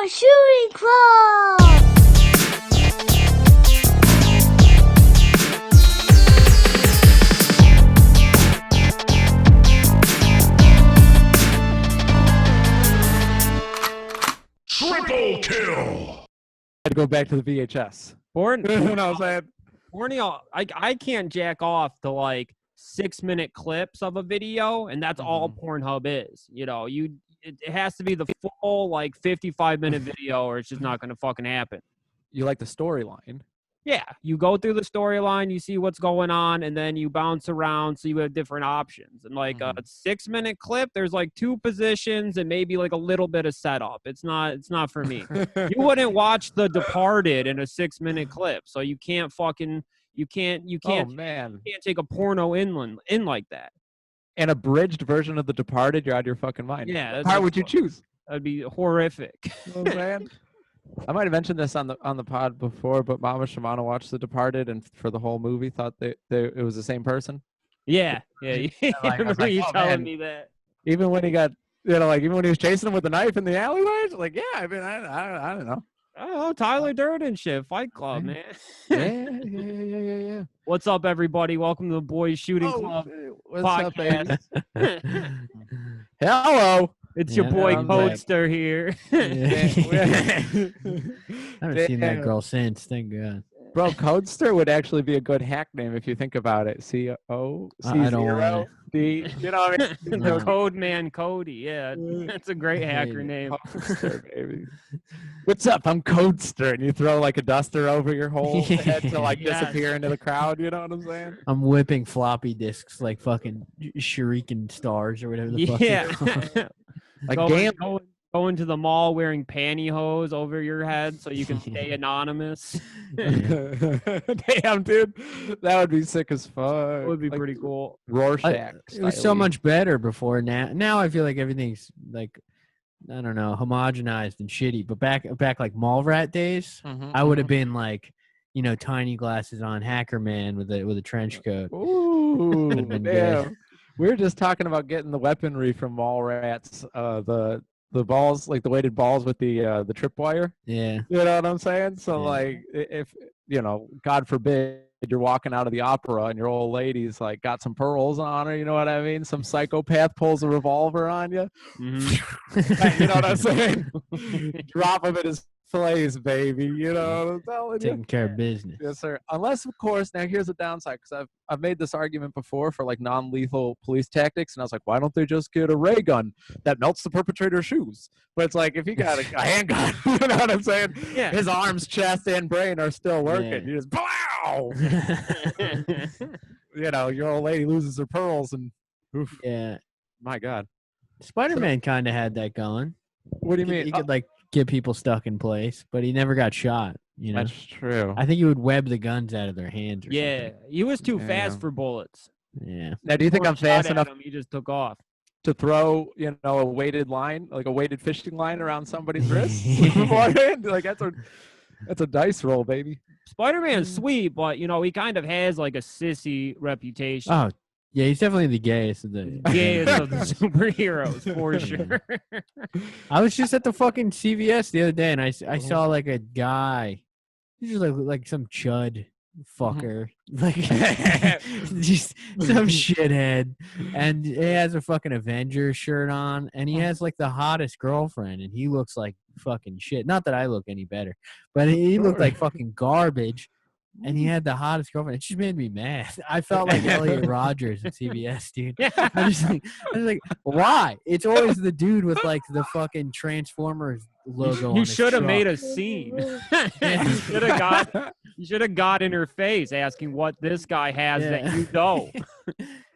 Pitbull Shooting Club! Triple kill! I had to go back to the VHS. Born, You know what I'm saying? Borneo, I can't jack off to like 6-minute clips of a video, and that's all Pornhub is. You know, it has to be the full like 55-minute video, or it's just not gonna fucking happen. You like the storyline. Yeah, you go through the storyline, you see what's going on, and then you bounce around so you have different options. And like a 6-minute clip, there's like 2 positions and maybe like a little bit of setup. It's not for me. You wouldn't watch The Departed in a 6-minute clip, so you can't fucking you can't Oh man! you can't take a porno in like that. An abridged version of The Departed. You're out of your fucking mind. Yeah, What part would you choose? That'd be horrific. You know what I'm saying? I might have mentioned this on the pod before, but Mama Shimano watched The Departed and for the whole movie thought that it was the same person. Yeah. I remember you telling me that. Even when he got, even when he was chasing him with the knife in the alleyway, like, yeah, I mean, I don't know. Oh, Tyler Durden shit, Fight Club, man. Yeah. What's up, everybody? Welcome to the Boys Shooting Club What's podcast. up, baby? Hello. It's your boy Codester here. I haven't seen that girl since. Thank God. Bro, Codester would actually be a good hack name if you think about it. C-O, C-0-D. You know what I mean? The Code Man Cody. Yeah, that's a great hacker name. Codester, baby. What's up? I'm Codester. And you throw like a duster over your whole head to like disappear into the crowd. You know what I'm saying? I'm whipping floppy disks like fucking shuriken stars or whatever the fuck. Yeah. Like going to the mall wearing pantyhose over your head so you can stay anonymous. Damn, dude. That would be sick as fuck. It would be pretty cool. Rorschach. It was so much better before. Now I feel like everything's like, I don't know, homogenized and shitty. But back like mall rat days, I would have been like, tiny glasses on, hacker man with a trench coat. Ooh, damn. We were just talking about getting the weaponry from mall rats, the balls, like the weighted balls with the tripwire. Yeah. You know what I'm saying? So like if, God forbid you're walking out of the opera and your old lady's like got some pearls on her, you know what I mean? Some psychopath pulls a revolver on you. You know what I'm saying? Drop him in his place, baby. You know what I'm telling you? Taking care of business. Yes, sir. Unless, of course, now here's the downside, because I've made this argument before for like non-lethal police tactics, and I was like, why don't they just get a ray gun that melts the perpetrator's shoes? But it's like, if you got a handgun, you know what I'm saying? Yeah. His arms, chest, and brain are still working. Yeah. You just, pow! Your old lady loses her pearls, and oof, Yeah. my God. Spider-Man kind of had that going. What do you mean? He could like get people stuck in place, but he never got shot. That's true. I think he would web the guns out of their hands. Or something. He was too fast for bullets. Yeah. Now, do you think I'm fast enough He just took off. to throw, a weighted line, like a weighted fishing line around somebody's wrist beforehand? Like that's a dice roll, baby. Spider-Man's sweet, but he kind of has like a sissy reputation. Oh, yeah, he's definitely the gayest of the Gayest of the superheroes for sure. I was just at the fucking CVS the other day, and I saw like a guy. He's just like some chud fucker, like just some shithead, and he has a fucking Avengers shirt on, and he has like the hottest girlfriend, and he looks like fucking shit. Not that I look any better, but he looked like fucking garbage. And he had the hottest girlfriend. It just made me mad. I felt like Elliot Rodgers at CBS, dude. I was like, why? It's always the dude with like the fucking Transformers logo on You his should have truck. made a scene. You should have got in her face asking what this guy has that you don't.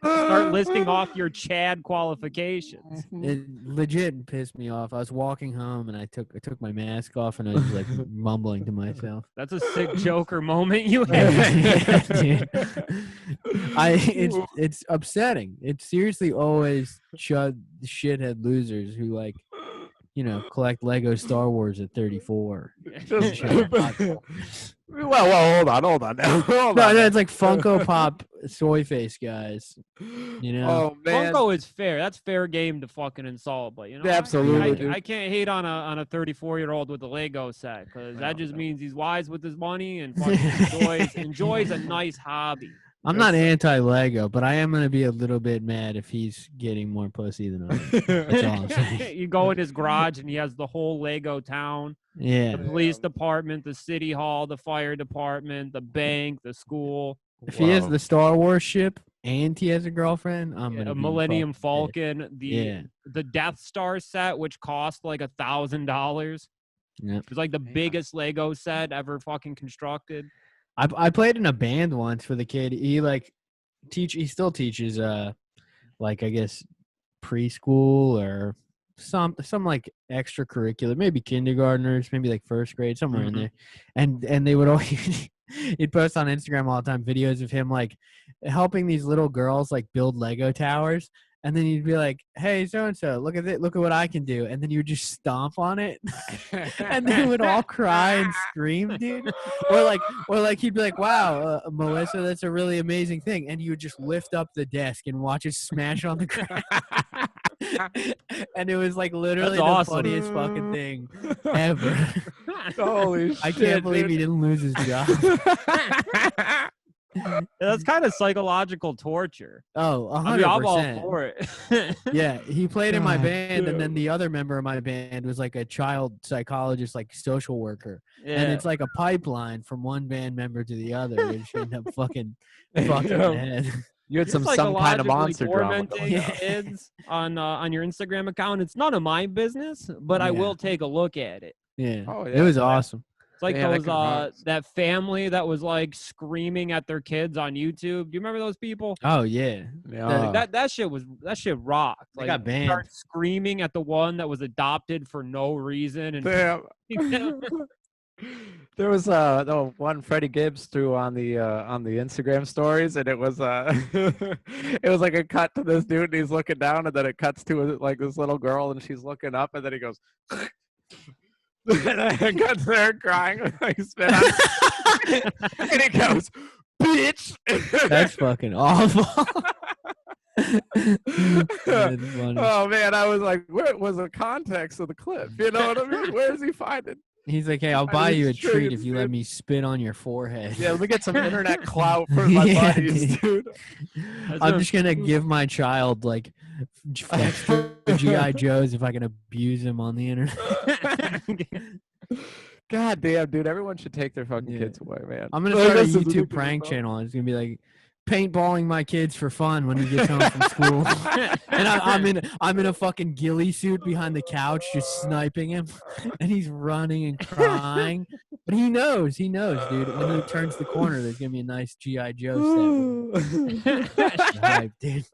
Start listing off your Chad qualifications. It legit pissed me off. I was walking home and I took my mask off and I was like mumbling to myself. That's a sick Joker moment you had. Dude. It's upsetting. It's seriously always shithead losers who like, collect Lego Star Wars at 34. Well, hold on now. Hold No, on now. it's like Funko Pop soy face guys. You know? Oh man, Funko is fair. That's fair game to fucking insult. But you know, Absolutely, dude. I can't hate on a 34-year-old with a Lego set because that just means he's wise with his money and fucking enjoys a nice hobby. I'm not anti-Lego, but I am going to be a little bit mad if he's getting more pussy than I am. That's all I'm saying. You go in his garage and he has the whole Lego town. Yeah. The police department, the city hall, the fire department, the bank, the school. If he has the Star Wars ship and he has a girlfriend, I'm going to a be Millennium fucking Falcon, the Death Star set, which cost like $1,000. Yep. It was like the biggest Lego set ever fucking constructed. I played in a band once for the kid. He he still teaches like I guess preschool or some like extracurricular, maybe kindergartners, maybe like first grade, somewhere in there. And they would always he'd post on Instagram all the time videos of him like helping these little girls like build Lego towers. And then you'd be like, "Hey, so and so, look at it! Look at what I can do!" And then you would just stomp on it, and they would all cry and scream, dude. Or like he'd be like, "Wow, Melissa, that's a really amazing thing," and you would just lift up the desk and watch it smash on the ground. And it was like literally the funniest fucking thing ever. Holy shit! I can't believe he didn't lose his job. That's kind of psychological torture. Oh, 100%. I mean, I'm all for it. Yeah, he played in my band, and then the other member of my band was like a child psychologist, like social worker. Yeah. And it's like a pipeline from one band member to the other, which end up fucking fucking head. You had some kind of monster drama. Tormenting kids on your Instagram account. It's none of my business, but I will take a look at it. Yeah, Oh, it was awesome. It's like Man, that family that was like screaming at their kids on YouTube. Do you remember those people? Oh yeah, That shit rocked. They Like, got banned. Start screaming at the one that was adopted for no reason. And Damn. There was the one Freddie Gibbs threw on the Instagram stories, and it was it was like a cut to this dude, and he's looking down, and then it cuts to like this little girl, and she's looking up, and then he goes. And I got there crying. I spit out. And he goes, "Bitch." That's fucking awful. That's funny. Oh man, I was like, where was the context of the clip? You know what I mean? Where is he finding? He's like, "Hey, I'll buy you a treat if you let me spit on your forehead." Yeah, let me get some internet clout for my buddies, dude. I'm just gonna give my child like extra GI Joes if I can abuse him on the internet. God damn, dude! Everyone should take their fucking kids away, man. I'm gonna start a YouTube prank channel. It's gonna be like paintballing my kids for fun when he gets home from school, and I'm in a fucking ghillie suit behind the couch, just sniping him, and he's running and crying, but he knows, dude. When he turns the corner, there's gonna be a nice GI Joe set. Hype, dude.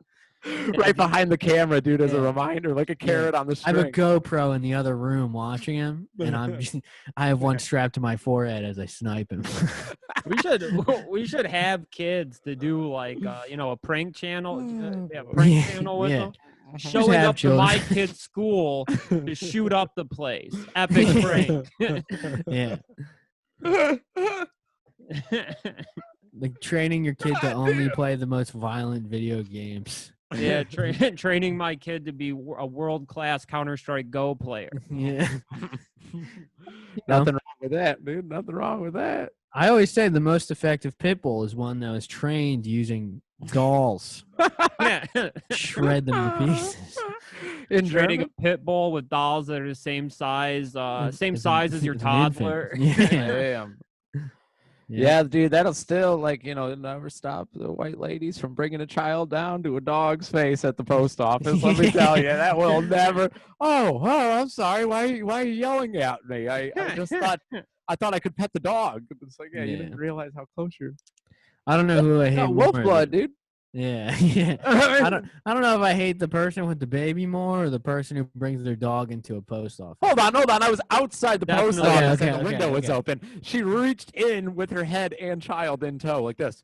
Right behind the camera, dude, as a reminder, like a carrot on the string. I have a GoPro in the other room watching him, and I have one strapped to my forehead as I snipe him. we should have kids to do like a prank channel. Channel with them. Showing up to my kid's school to shoot up the place. Epic prank. Yeah. Like training your kid to only play the most violent video games. Yeah, training my kid to be a world-class Counter-Strike Go player. Yeah. Nothing wrong with that, dude. Nothing wrong with that. I always say the most effective Pitbull is one that was trained using dolls. Shred them to pieces. In Training German? a Pitbull with dolls that are the same size as your As an toddler. infant. Yeah. Damn. Yeah, dude, that'll still never stop the white ladies from bringing a child down to a dog's face at the post office. Let me tell you, that will never. Oh, I'm sorry. Why are you yelling at me? I just thought I could pet the dog. It's like, you didn't realize how close you're. I don't know who I hate. Wolf more, blood, dude. Yeah, yeah. I don't know if I hate the person with the baby more or the person who brings their dog into a post office. Hold on. I was outside the post Definitely. office and the window was open. She reached in with her head and child in tow like this.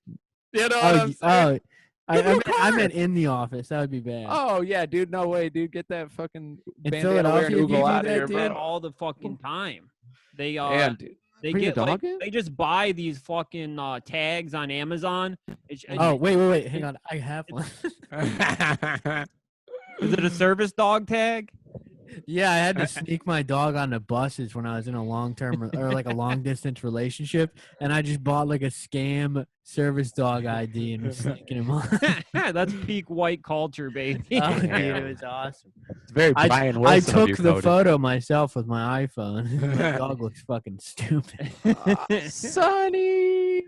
You know what I'm saying? I meant in the office. That would be bad. Oh yeah, dude. No way, dude. Get that fucking In bandana wearing Philadelphia, do you Oogle do out of that, here, dude? man. All the fucking time. They Dude. They Bring the get like dog in? they just buy these fucking tags on Amazon. Oh, wait. Hang on. I have one. Is it a service dog tag? Yeah, I had to sneak my dog on the buses when I was in a long-term or like a long-distance relationship, and I just bought like a scam service dog ID and was sneaking him on. That's peak white culture, baby. Oh, dude, it was awesome. It's very Brian I Wilson of took you, the Kody. photo myself with my iPhone. My dog looks fucking stupid. Sonny,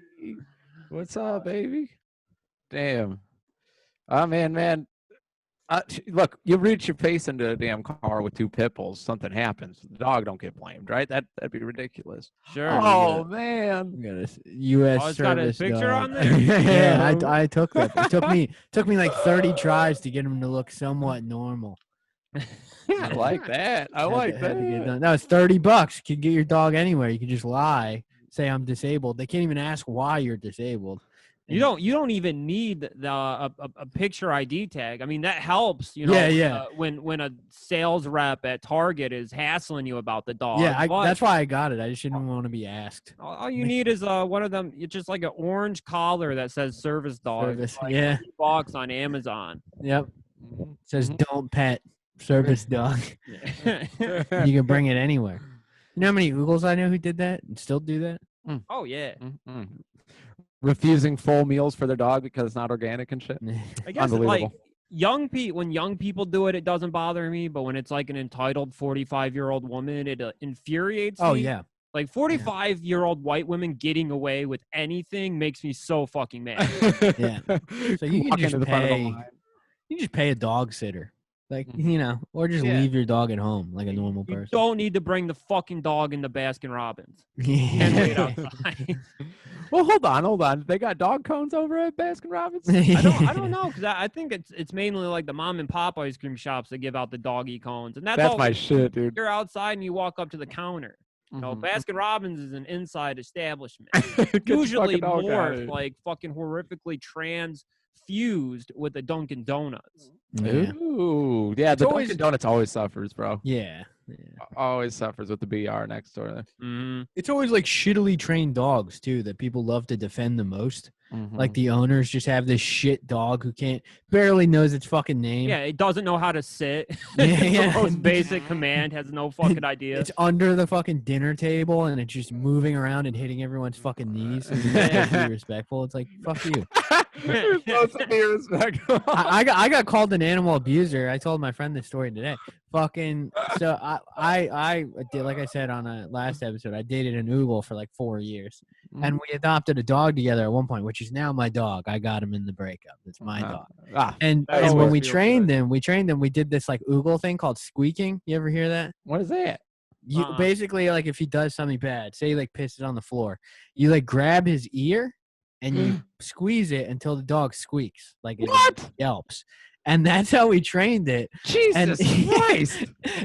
what's up, baby? Damn. Oh man. Look, you reach your face into a damn car with two pit bulls. Something happens. The dog don't get blamed, right? That'd be ridiculous. Sure. Oh man. We got a U.S. Oh, it's got a service picture dog. on there? Yeah, I took that. It took me like 30 tries to get him to look somewhat normal. I like that. I like Had to get that. done. That was $30. You could get your dog anywhere. You could just lie, say I'm disabled. They can't even ask why you're disabled. You don't even need a picture ID tag. I mean, that helps, you know. Yeah. When a sales rep at Target is hassling you about the dog. Yeah, But that's why I got it. I just didn't want to be asked. all you need is one of them. It's just like an orange collar that says service dog. Service, It's like yeah. $3 on Amazon. Yep. Mhm. It says don't pet service dog. You can bring it anywhere. You know how many Oogles I know who did that and still do that? Oh yeah. Mhm. Refusing full meals for their dog because it's not organic and shit. I guess like Unbelievable. when young people do it, it doesn't bother me. But when it's like an entitled 45-year-old woman, it infuriates me. Oh yeah. Like 45-year-old white women getting away with anything makes me so fucking mad. Yeah. So you can Walk just into the front of the pay. line. You just pay a dog sitter, like Mhm. or just Yeah. leave your dog at home like a normal You person. don't need to bring the fucking dog into Baskin Robbins. And wait Yeah. outside. Well, hold on. They got dog cones over at Baskin Robbins? I don't know, because I think it's mainly like the mom and pop ice cream shops that give out the doggy cones, and that's That's all. my shit, dude. You're outside and you walk up to the counter. You know, Mhm. Baskin Robbins is an inside establishment. Get your Usually fucking dog out of morphed here. like fucking horrifically transfused with the Dunkin' Donuts. Yeah. Ooh, yeah. The always- Dunkin' Donuts always suffers, bro. Yeah. Always suffers with the BR next door there. Mm-hmm. It's always like shittily trained dogs too that people love to defend the most. Mm-hmm. Like the owners just have this shit dog who barely knows its fucking name. Yeah, it doesn't know how to sit. Yeah, It's yeah. the most basic command, has no fucking idea. It's under the fucking dinner table and it's just moving around and hitting everyone's fucking knees. And you're supposed to be respectful. It's like fuck you. You're supposed to be respectful. I got called an animal abuser. I told my friend this story today. Fucking so I did, like I said on a last episode, I dated an Oogle for like 4 years, and we adopted a dog together at one point, which is now my dog. I got him in the breakup. It's my dog. And that and when always we feels trained good. him, we did this like Oogle thing called squeaking. You ever hear that? What is that? You basically like if he does something bad, say he like pisses on the floor, you like grab his ear and you squeeze it until the dog squeaks, like it What? yelps. And that's how we trained it. Jesus Christ.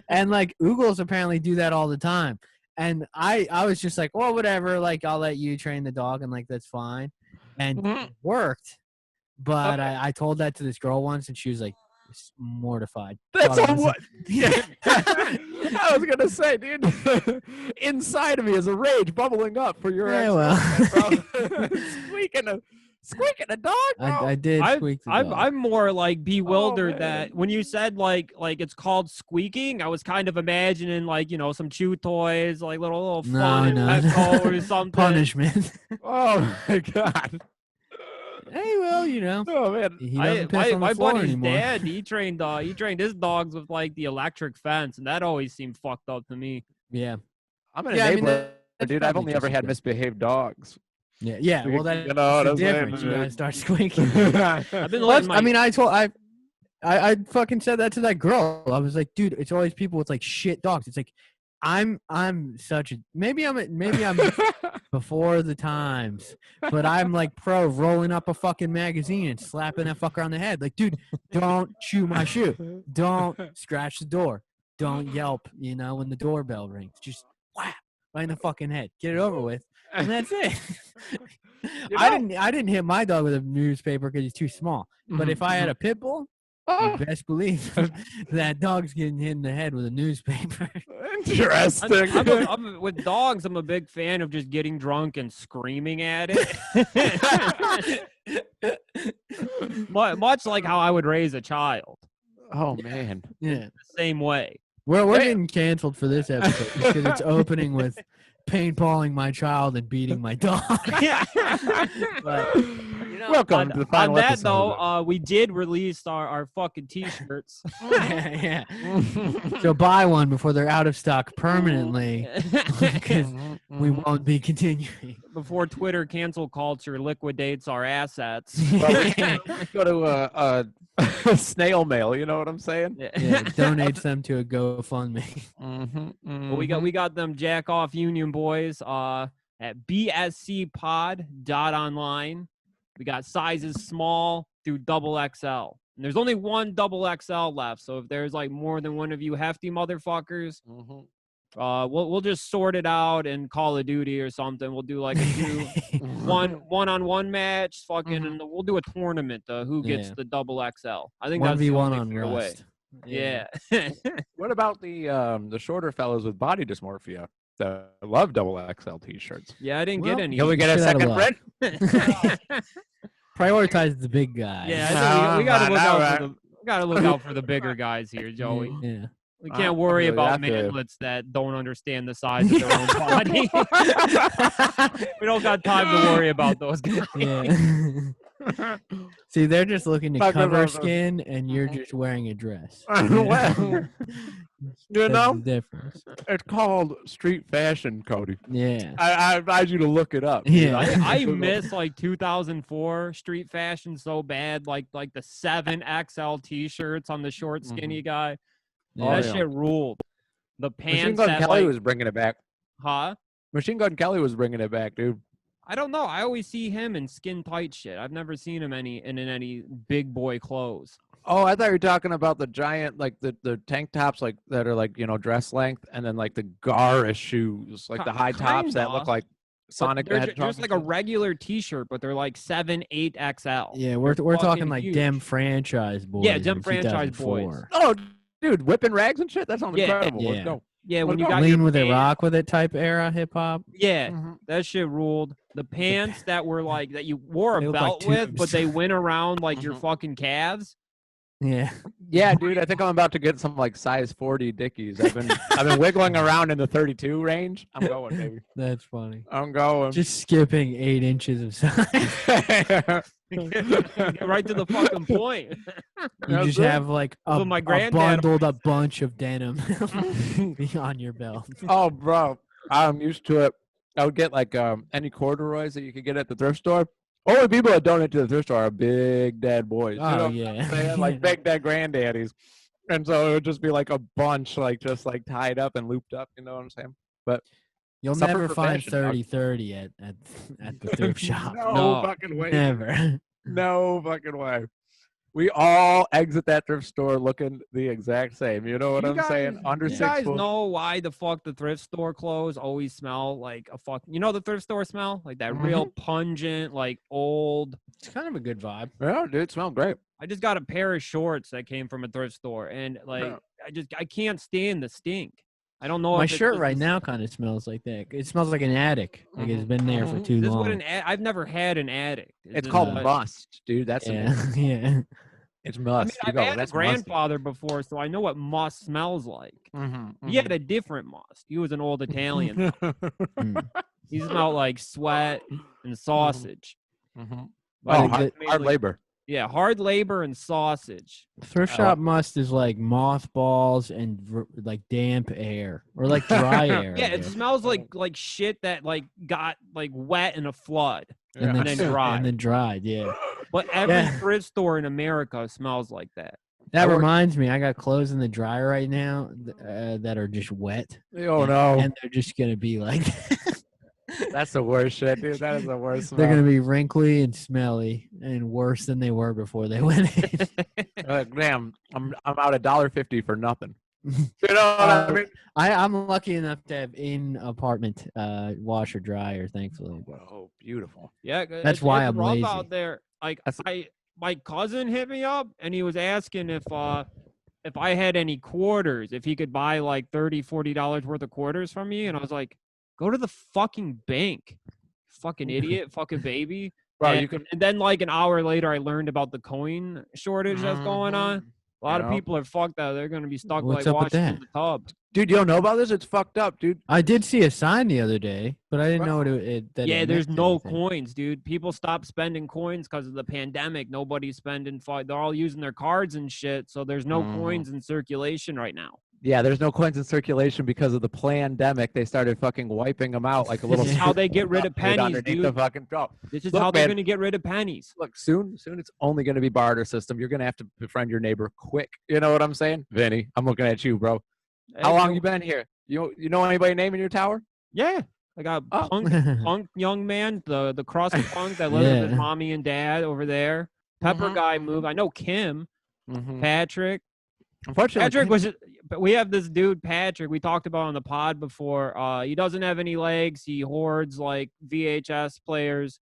And like Oogles apparently do that all the time. And I was just like, well, whatever. Like I'll let you train the dog, and like that's fine. And it worked. But I told that to this girl once, and she was like mortified. That's Thought I on was- what? I was gonna say, dude. Inside of me is a rage bubbling up for your Yeah, ex-girlfriend, bro. squeaking a dog, bro. I did squeak the dog. I'm more like bewildered man. that when you said like it's called squeaking, I was kind of imagining like, you know, some chew toys, like little No, fun no. Petco or something. Punishment. Oh my god. Hey, well, you know. Oh man. He doesn't piss on the My floor buddy's anymore. dad, he trained his dogs with like the electric fence, and that always seemed fucked up to me. Yeah. I'm in a Yeah, I mean, neighborhood, that's dude. I've probably only just ever as had good. misbehaved dogs. Yeah. Well, that's You know what the I'm saying, difference. You man. gotta start squeaking. I've been Well, letting I mean, I fucking said that to that girl. I was like, dude, it's always people with like shit dogs. It's like, I'm such a maybe I'm before the times, but I'm like pro rolling up a fucking magazine and slapping that fucker on the head. Like, dude, don't chew my shoe. Don't scratch the door. Don't yelp. You know, when the doorbell rings, just whap right in the fucking head. Get it over with, and that's it. I didn't hit my dog with a newspaper because he's too small. But if I had a pit bull, you best believe that dog's getting hit in the head with a newspaper. Interesting. With dogs, I'm a big fan of just getting drunk and screaming at it. Much like how I would raise a child. Oh man. Yeah. The same way. We're getting canceled for this episode because it's opening with paintballing my child and beating my dog. But, Welcome to the final on that episode. though, we did release our fucking t-shirts. yeah. So buy one before they're out of stock permanently because we won't be continuing. Before Twitter cancel culture liquidates our assets. Go to snail mail. You know what I'm saying? Yeah, donates them to a GoFundMe. Well, we got them jack off Union boys at bscpod.online. We got sizes small through double XL. And there's only one double XL left. So if there's like more than one of you hefty motherfuckers, we'll just sort it out in Call of Duty or something. We'll do like a one-on-one match, fucking, and we'll do a tournament. Who gets the double XL? I think that's the 1v1 only on fair way. Rust. Yeah. What about the shorter fellows with body dysmorphia that love double XL t-shirts? Yeah, I didn't get any. Can we get a Shit out of second luck. print? Prioritize the big guys. Yeah, I think we gotta look out right. for gotta look out for the bigger guys here, Joey. Yeah. We can't worry really about have to. manlets that don't understand the size of their own body. We don't got time to worry about those guys. Yeah. See, they're just looking to Talking cover about- skin, and you're just wearing a dress. Well, you That's know, the difference. it's called street fashion, Cody. Yeah. I advise you to look it up. Yeah. I miss like 2004 street fashion so bad, like the 7XL t-shirts on the short skinny guy. Yeah. That yeah. shit ruled. The Machine pants Gun that Kelly like, was bringing it back. huh? Machine Gun Kelly was bringing it back, dude. I don't know. I always see him in skin tight shit. I've never seen him in any big boy clothes. Oh, I thought you were talking about the giant, like the tank tops, like that are like dress length, and then like the garish shoes, like the high tops that look Kinda. like Sonic the They're Hedgehog. just like a regular t-shirt, but they're like 7, 8XL. Yeah, we're They're talking fucking like huge. Dem franchise boys. Yeah, Dem in franchise boys. 2004. Oh, dude, whipping rags and shit. That sounds Yeah. incredible. Yeah. Let's go. Yeah, when you Let's got Lean your with it, pants- rock with it type era hip hop. Yeah, Mm-hmm. that shit ruled. The pants that were like that you wore They a look like belt with, but tubes. they went around like your fucking calves. Yeah. Yeah, dude. I think I'm about to get some like size 40 Dickies. I've been wiggling around in the 32 range. I'm going, baby. That's funny. I'm going. Just skipping 8 inches of size. Get right to the fucking point. You That's just it. have like That's a, what my a granddad bundled up bunch of denim on your belt. Oh, bro, I'm used to it. I would get like any corduroys that you could get at the thrift store. Only people that donate to the thrift store are big dad boys. Oh, you know what yeah. I'm saying? Like big dad granddaddies. And so it would just be like a bunch, like just like tied up and looped up. You know what I'm saying? But You'll Suffer never for find fashion, dog. 30-30 at the thrift shop. no, No. fucking way. Never. No fucking way. We all exit that thrift store looking the exact same. You know what You I'm guys- saying? Under You 6 guys foot. know why the fuck the thrift store clothes always smell like a fuck? You know the thrift store smell? Like that real pungent, like old. It's kind of a good vibe. Yeah, dude, it smells great. I just got a pair of shorts that came from a thrift store, and like Yeah. I can't stand the stink. I don't know. My if it's shirt just right the- now kind of smells like that. It smells like an attic. Like it's been there for too This is what long. I've never had an attic. It's called what- must, dude. That's the Yeah, yeah. It's I must. mean, You I've go, had a that's grandfather before, so I know what must smells like. musty. He had a different must. He was an old Italian. Mm. He smelled like sweat and sausage. Oh, Like hard, the- hard labor. Yeah, hard labor and sausage. Thrift shop must is like mothballs and like damp air or like dry air. I Yeah, it guess. smells like shit that like got like wet in a flood and then, and then dried. and then dried. Yeah. But every Yeah. thrift store in America smells like that. That I work- reminds me, I got clothes in the dryer right now that are just wet. Oh no, And they're just gonna be like that's the worst shit, dude. That is the worst. they're Smell. gonna be wrinkly and smelly and worse than they were before they went in. Like, damn, I'm out $1.50 for nothing. You know what I mean? I'm lucky enough to have in apartment washer dryer, thankfully. But Oh, beautiful. Yeah, That's why it's I'm rough lazy. out there. Like That's- my cousin hit me up and he was asking if if I had any quarters, if he could buy like $30-$40 worth of quarters from me, and I was like, go to the fucking bank, fucking idiot, fucking baby. Bro, and, you could. and then like an hour later, I learned about the coin shortage that's going on. A lot of Yeah. people are fucked out. They're gonna be stuck What's like up with washing in that? the tub. Dude, you don't know about this? It's fucked up, dude. I did see a sign the other day, but I didn't know Bro. that Yeah, it there's meant no anything. coins, dude. People stopped spending coins because of the pandemic. Nobody's spending. They're all using their cards and shit. So there's no coins in circulation right now. Yeah, there's no coins in circulation because of the pandemic. They started fucking wiping them out like a little. This is how they get rid of pennies, underneath the dude. fucking. Oh, This is Look, how they're man. gonna get rid of pennies. look, soon it's only going to be barter system. You're going to have to befriend your neighbor quick. You know what I'm saying, Vinny? I'm looking at you, bro. How long you been here? You know anybody naming your tower? Yeah, I got Oh. punk young man, the crusty punk that lives with Yeah. his mommy and dad over there. Pepper guy moved. I know Kim, Patrick. Unfortunately, Patrick was. But we have this dude, Patrick. We talked about on the pod before. He doesn't have any legs. He hoards like VHS players.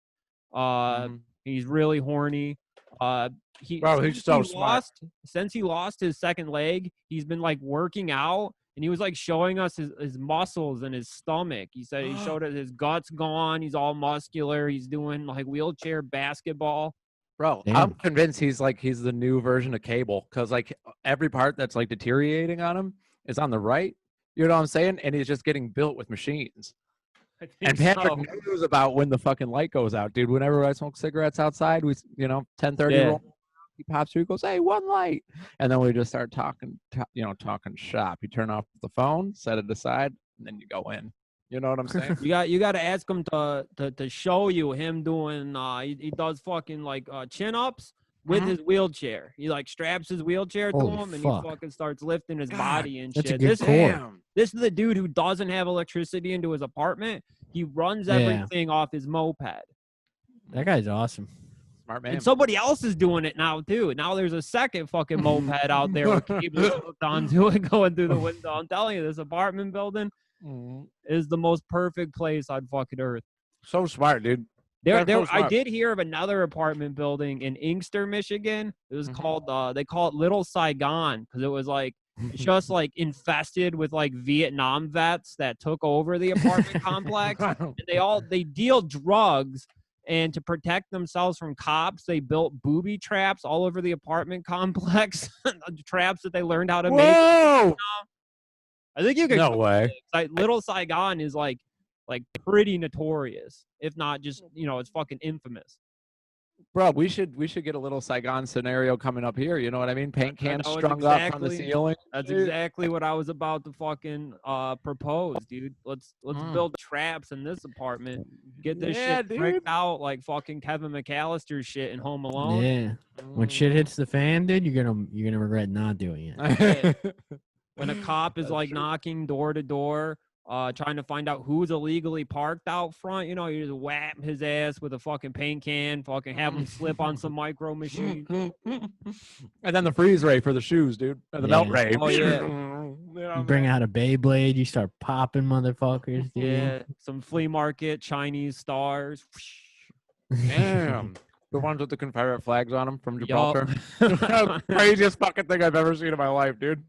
He's really horny. Bro, he's since so he smart. since he lost his second leg, he's been like working out, and he was like showing us his muscles and his stomach. He said he showed us his guts gone. He's all muscular. He's doing like wheelchair basketball. Bro, Damn. I'm convinced he's the new version of Cable because like every part that's like deteriorating on him is on the right. You know what I'm saying? And he's just getting built with machines. I think And Patrick so. knows about when the fucking light goes out, dude. Whenever I smoke cigarettes outside, we 10:30 Yeah. roll. He pops through, he goes, "Hey, one light," and then we just start talking shop. You turn off the phone, set it aside, and then you go in. You know what I'm saying? You got to ask him to show you him doing. He does fucking like chin ups with his wheelchair. He like straps his wheelchair to Holy him, and fuck. he fucking starts lifting his God, body and that's a shit. good This core. this is the dude who doesn't have electricity into his apartment. He runs Yeah. everything off his moped. That guy's awesome. Smart man. And somebody else is doing it now too. Now there's a second fucking moped out there with cables hooked onto it going through the window. I'm telling you, this apartment building is the most perfect place on fucking earth. So smart, dude. There, That's so I smart. did hear of another apartment building in Inkster, Michigan. It was called, they call it Little Saigon because it was like just like infested with like Vietnam vets that took over the apartment complex. And they deal drugs, and to protect themselves from cops, they built booby traps all over the apartment complex. Traps that they learned how to make. Whoa! I think you could. No way. Like Little Saigon is like pretty notorious, if not just it's fucking infamous. Bro, we should get a little Saigon scenario coming up here. You know what I mean? Paint I cans know, it's strung up from the exactly- ceiling. That's Dude. exactly what I was about to fucking propose, dude. Let's build traps in this apartment. Get this shit bricked out like fucking Kevin McAllister shit in Home Alone. Yeah. When shit hits the fan, dude, you're gonna regret not doing it. When a cop is That's like true. knocking door to door, trying to find out who's illegally parked out front, you just whap his ass with a fucking paint can, fucking have him slip on some micro machine. And then the freeze ray for the shoes, dude. And the melt Yeah. ray. Oh, yeah. You bring out a Beyblade, you start popping motherfuckers, dude. Yeah, some flea market Chinese stars. Damn. The ones with the Confederate flags on them from Yup. Gibraltar. Craziest fucking thing I've ever seen in my life, dude.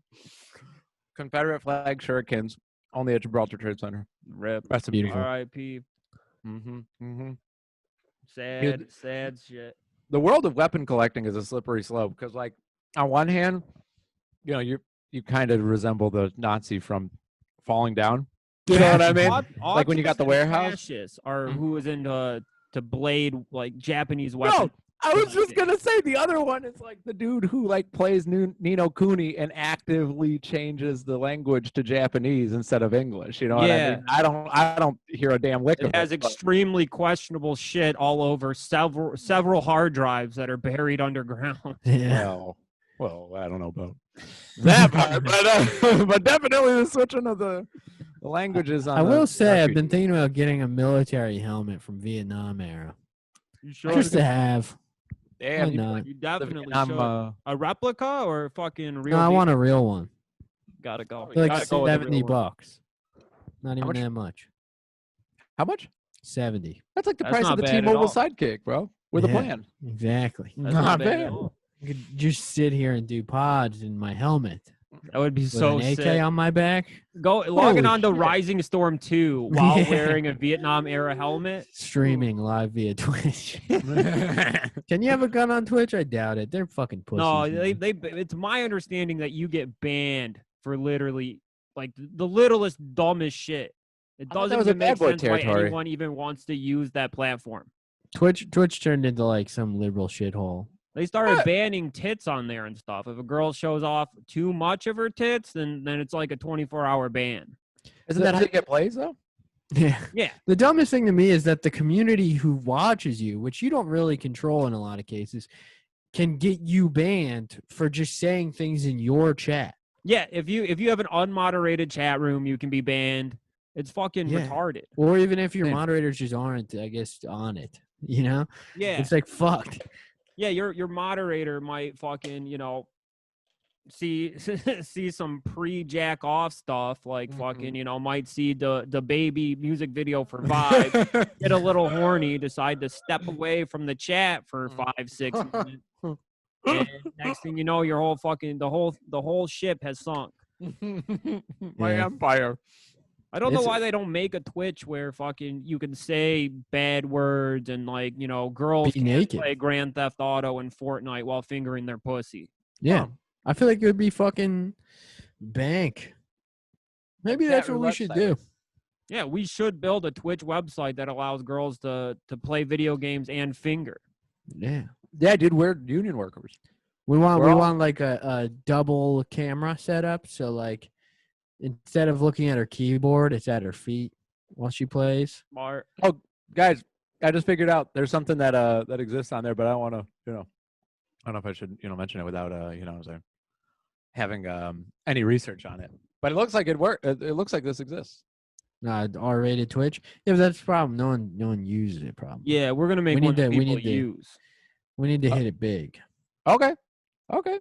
Confederate flag shurikens only at Gibraltar Trade Center. Rip. That's beautiful. R.I.P. Sad shit. The world of weapon collecting is a slippery slope because, like, on one hand, you kind of resemble the Nazi from Falling Down. You know what I mean? Like when you got the warehouse. Fascists are who was into to blade like Japanese weapons. No, I was just gonna say the other one is like the dude who like plays Nino Cooney and actively changes the language to Japanese instead of English. You know what I mean? I don't hear a damn lick of It has it. but- extremely questionable shit all over several hard drives that are buried underground. Yeah. Well, I don't know about that part, but definitely the switching of the languages. On I will the say I've RPG. been thinking about getting a military helmet from Vietnam era. You sure? Just to have. Damn, Why you not? You the definitely Vietnam, should. A replica or fucking real? No, I deal? want a real one. Gotta go. They're like Gotta go with the real 70 one. bucks. Not even much? that much. how much? 70. That's like the That's price of not the bad at T-Mobile all. Sidekick, bro. With a Yeah. plan. Exactly. That's Not not bad bad. at all. I could just sit here and do pods in my helmet That would be with so an AK sick. on my back. Logging Holy on to shit. Rising Storm 2 while Yeah. wearing a Vietnam era helmet. Streaming live via Twitch. Can you have a gun on Twitch? I doubt it. They're fucking pussies. No, man. it's my understanding that you get banned for literally like the littlest, dumbest shit. It I thought that doesn't was a even make bad boy sense why territory. anyone even wants to use that platform. Twitch turned into like some liberal shithole. They started What? banning tits on there and stuff. If a girl shows off too much of her tits, then it's like a 24-hour ban. Isn't that how you get plays though? Yeah. Yeah. The dumbest thing to me is that the community who watches you, which you don't really control in a lot of cases, can get you banned for just saying things in your chat. Yeah, if you have an unmoderated chat room, you can be banned. It's fucking Yeah. retarded. Or even if your Same. moderators just aren't, I guess, on it. You know? Yeah. It's like fucked. Yeah, your moderator might fucking, see see some pre-jack off stuff, like fucking, might see the baby music video for Vibe, get a little horny, decide to step away from the chat for 5-6 minutes. And next thing you know, your whole fucking the whole ship has sunk. My Yeah. empire. I don't know It's- why they don't make a Twitch where fucking you can say bad words and like, girls Be can't naked. play Grand Theft Auto and Fortnite while fingering their pussy. Yeah. I feel like it would be fucking bank. Maybe Chat that's what we roulette should style. do. Yeah, we should build a Twitch website that allows girls to play video games and finger. Yeah. Yeah, dude, we're union workers. We want We're all- want like a double camera setup. So like instead of looking at her keyboard, it's at her feet while she plays. Smart. Oh, guys, I just figured out there's something that that exists on there, but I don't want to, I don't know if I should, mention it without, what I'm saying, having any research on it. But it looks like it works. It looks like this exists. R-rated Twitch. Yeah, but that's the problem. No one uses it. Problem. Yeah, we're gonna make We one need that to- we people need to- use. We need to hit it big. Okay. Okay.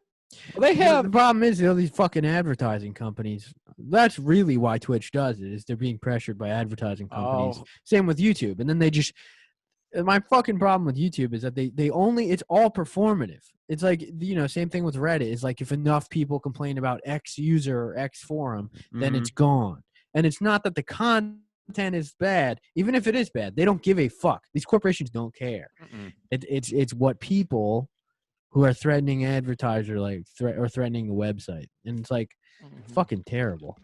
Well, they The have. problem is all these fucking advertising companies. That's really why Twitch does it. Is they're being pressured by advertising companies. Oh. Same with YouTube, and then they just. My fucking problem with YouTube is that they only it's all performative. It's like same thing with Reddit. It's like if enough people complain about X user or X forum, then it's gone. And it's not that the content is bad. Even if it is bad, they don't give a fuck. These corporations don't care. It's what people who are threatening advertiser or threatening a website, and it's like fucking terrible.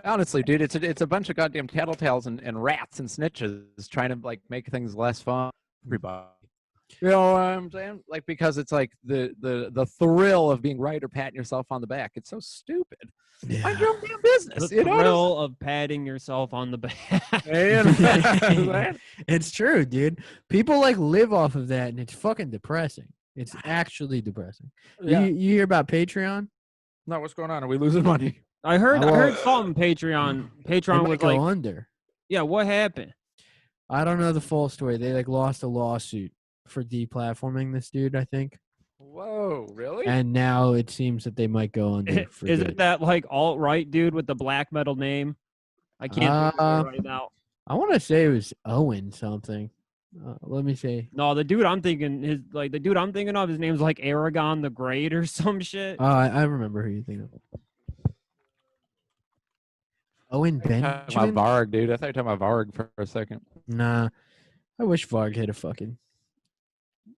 Honestly, dude, it's a bunch of goddamn tattletales and rats and snitches trying to like make things less fun for everybody. You know what I'm saying? Like because it's like the thrill of being right or patting yourself on the back. It's so stupid. Mind your own damn business. The You know what I'm thrill of patting yourself on the back. saying? It's true, dude. People like live off of that, and it's fucking depressing. It's actually depressing. Yeah. You hear about Patreon? No, what's going on? Are we losing money? I heard Well, something Patreon. They Patreon might was go like, under. yeah, what happened? I don't know the full story. They lost a lawsuit for deplatforming this dude, I think, Whoa, really? and now it seems that they might go under. For Is good. it that like alt-right dude with the black metal name? I can't think of it right now. I want to say it was Owen something. Let me see. No, the dude I'm thinking of, his name's like Aragon the Great or some shit. Oh, I remember who you think of. Owen Talking about Benjamin? Varg, dude. I thought you were talking about Varg for a second. Nah. I wish Varg had a fucking.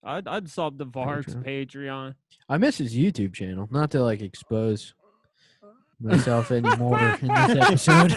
I'd sub the Varg's Patreon. I miss his YouTube channel. Not to like expose myself anymore in this episode.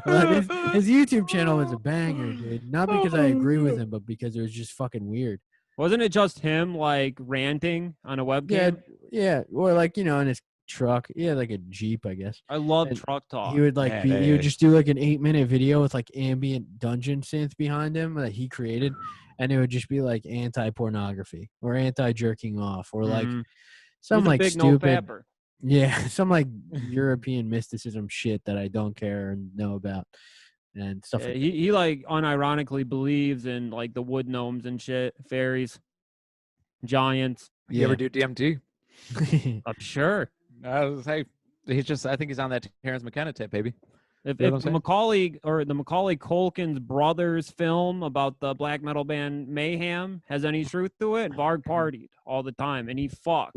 But his YouTube channel was a banger, dude. Not because I agree with him, but because it was just fucking weird. Wasn't it just him like ranting on a webcam? Yeah. Or like, in his truck. Yeah, like a Jeep, I guess. I love And truck talk. He would like Yeah, he would just do like an 8-minute video with like ambient dungeon synth behind him that he created, and it would just be like anti-pornography or anti-jerking off or like Mhm. some He's a like big no stupid fapper. some like European mysticism shit that I don't care and know about and stuff. Yeah, Like he like unironically believes in like the wood gnomes and shit, fairies, giants. You ever do DMT? I'm sure. I was hey, I think he's on that Terrence McKenna tip, baby. If, You know what I'm if the saying? Macaulay Culkin's brothers film about the black metal band Mayhem has any truth to it, Varg partied all the time and he fucked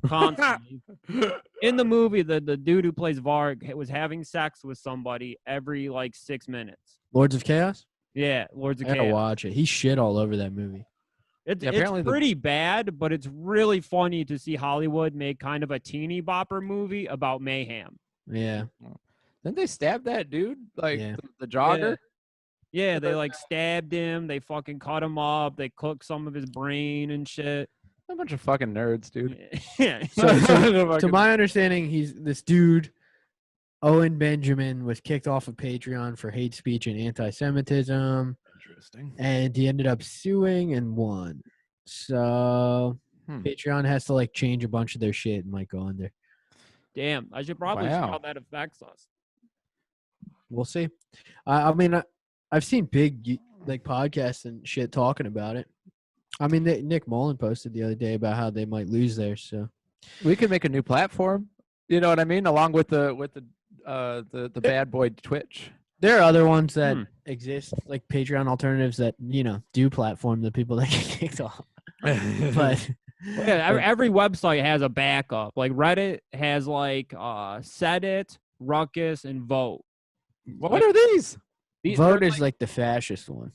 constantly. In the movie, the dude who plays Varg was having sex with somebody every like 6 minutes. Lords of Chaos. Yeah, Lords of I gotta Chaos. watch it. He shit all over that movie. It's Yeah, apparently the- pretty bad, but it's really funny to see Hollywood make kind of a teeny bopper movie about mayhem. Yeah. Didn't they stab that dude? Like Yeah. the jogger? Yeah, they like stabbed him. They fucking cut him up. They cooked some of his brain and shit. A bunch of fucking nerds, dude. Yeah. To my understanding, he's this dude, Owen Benjamin, was kicked off of Patreon for hate speech and anti-Semitism, Interesting. and he ended up suing and won. So Patreon has to like change a bunch of their shit and might go under. Damn, I should probably see Wow. how that affects us. We'll see. I mean, I've seen big like podcasts and shit talking about it. I mean, Nick Mullen posted the other day about how they might lose theirs. So We could make a new platform. You know what I mean? Along with the bad boy Twitch. there are other ones that exist, like Patreon alternatives that do platform the people that get kicked off. But Yeah, every website has a backup. Like Reddit has like Set It, Ruckus, and Vote. What are these? Vote they're is like the fascist one.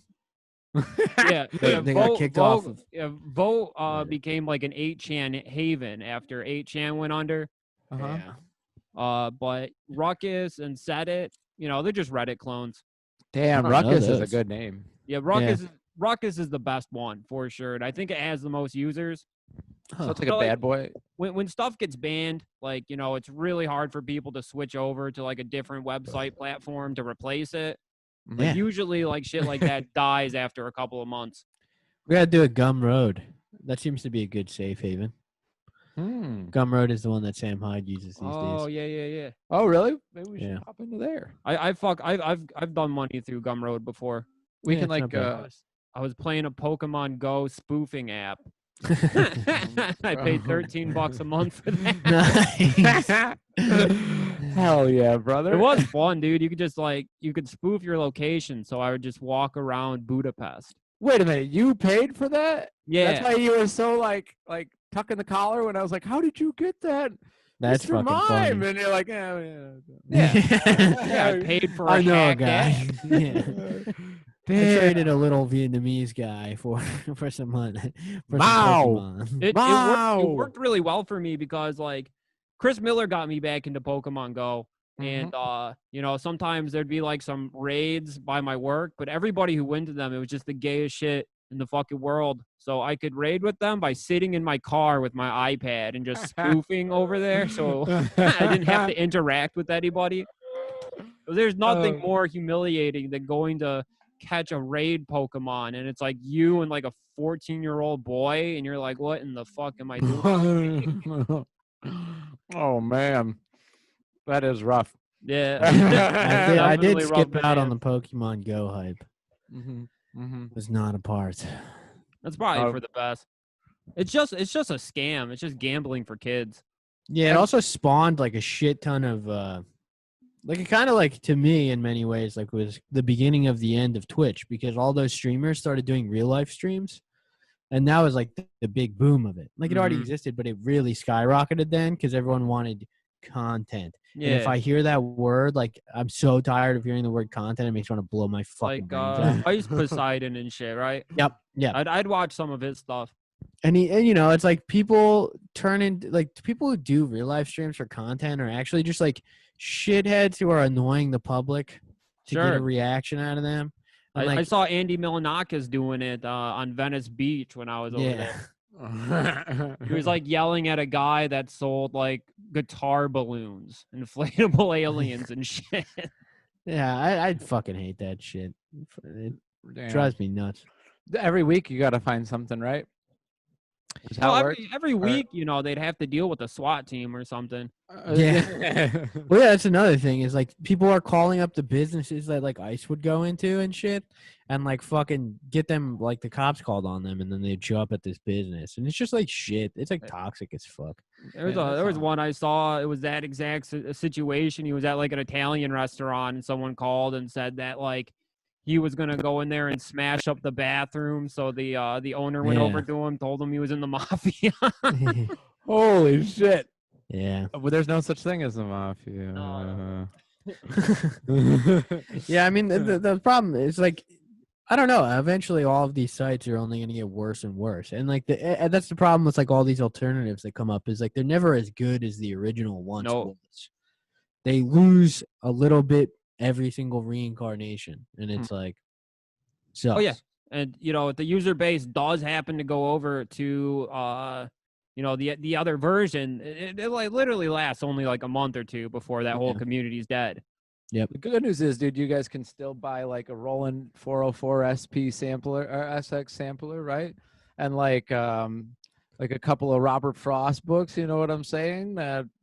yeah, They got kicked off of Vote Reddit. became like an 8chan haven after 8chan went under. Uh-huh. Yeah. But Ruckus and Set It, they're just Reddit clones. Damn, I don't know Ruckus is a those. good name. Yeah, Ruckus is the best one for sure. And I think it has the most users. So it's like So, a bad boy. When stuff gets banned, like, it's really hard for people to switch over to like a different website platform to replace it. Like, Yeah. usually like shit like that dies after a couple of months. We gotta do a Gumroad. That seems to be a good safe haven. Gumroad is the one that Sam Hyde uses these Oh, days. yeah. Oh, really? Maybe we should Yeah. hop into there. I've done money through Gumroad before. We Yeah, can it's not like bad. I was playing a Pokemon Go spoofing app. I paid $13 a month for that. Nice. Hell yeah, brother. It was fun, dude. You could spoof your location. So I would just walk around Budapest. Wait a minute, you paid for that? Yeah. That's why you were so like tucking the collar when I was like, "How did you get that?" That's Mr. fucking Mime. funny. And you're like, yeah. Yeah, I paid for I a know a hack guy. app. Yeah. I Damn. traded a little Vietnamese guy for some money. For Wow. some Pokemon. It Wow. worked really well for me because like Chris Miller got me back into Pokemon Go. Mm-hmm. And sometimes there'd be like some raids by my work, but everybody who went to them, it was just the gayest shit in the fucking world. So I could raid with them by sitting in my car with my iPad and just spoofing over there. So I didn't have to interact with anybody. There's nothing more humiliating than going to catch a raid Pokemon and it's like you and like a 14-year-old boy and you're like, what in the fuck am I doing? Oh man, that is rough. Yeah. I did Definitely rubbed skip out on hands. the Pokemon Go hype. Was not a part. That's probably for the best. It's just a scam. It's just gambling for kids. Yeah, it also spawned like a shit ton of like it kind of like to me in many ways like was the beginning of the end of Twitch because all those streamers started doing real life streams and that was like the big boom of it. Like it already existed, but it really skyrocketed then because everyone wanted content. Yeah. And if I hear that word, like I'm so tired of hearing the word content, it makes me want to blow my fucking Like brains out. Ice Poseidon and shit, right? Yep. Yeah. I'd watch some of his stuff. And it's like people turn into like people who do real life streams for content are actually just like shitheads who are annoying the public to get a Sure. reaction out of them. And, I like, saw Andy Milanakis doing it on Venice Beach when I was over there. He was like yelling at a guy that sold like guitar balloons, inflatable aliens and shit. yeah, I'd fucking hate that shit. It Damn. drives me nuts. Every week you got to find something, right? Is how Well, it works? every week, you know, they'd have to deal with a SWAT team or something. Yeah. Well, yeah, that's another thing is like people are calling up the businesses that like ICE would go into and shit, and like fucking get them like the cops called on them, and then they'd show up at this business, and it's just like shit. It's like toxic as fuck. There was Yeah, there was one I saw. It was that exact situation. He was at like an Italian restaurant, and someone called and said that like he was gonna go in there and smash up the bathroom. So the owner went over to him, told him he was in the mafia. Holy shit! Yeah. Well, there's no such thing as a mafia. No. Yeah, I mean the problem is like I don't know. Eventually, all of these sites are only going to get worse and worse, and like that's the problem with like all these alternatives that come up is like they're never as good as the original once was. They lose a little bit every single reincarnation, and it's like, sucks. Oh yeah, and you know the user base does happen to go over to you know the other version. It like literally lasts only like a month or two before that whole community's dead. Yep. The good news is, dude, you guys can still buy like a Roland 404 SP sampler or SX sampler, right? And like a couple of Robert Frost books. You know what I'm saying?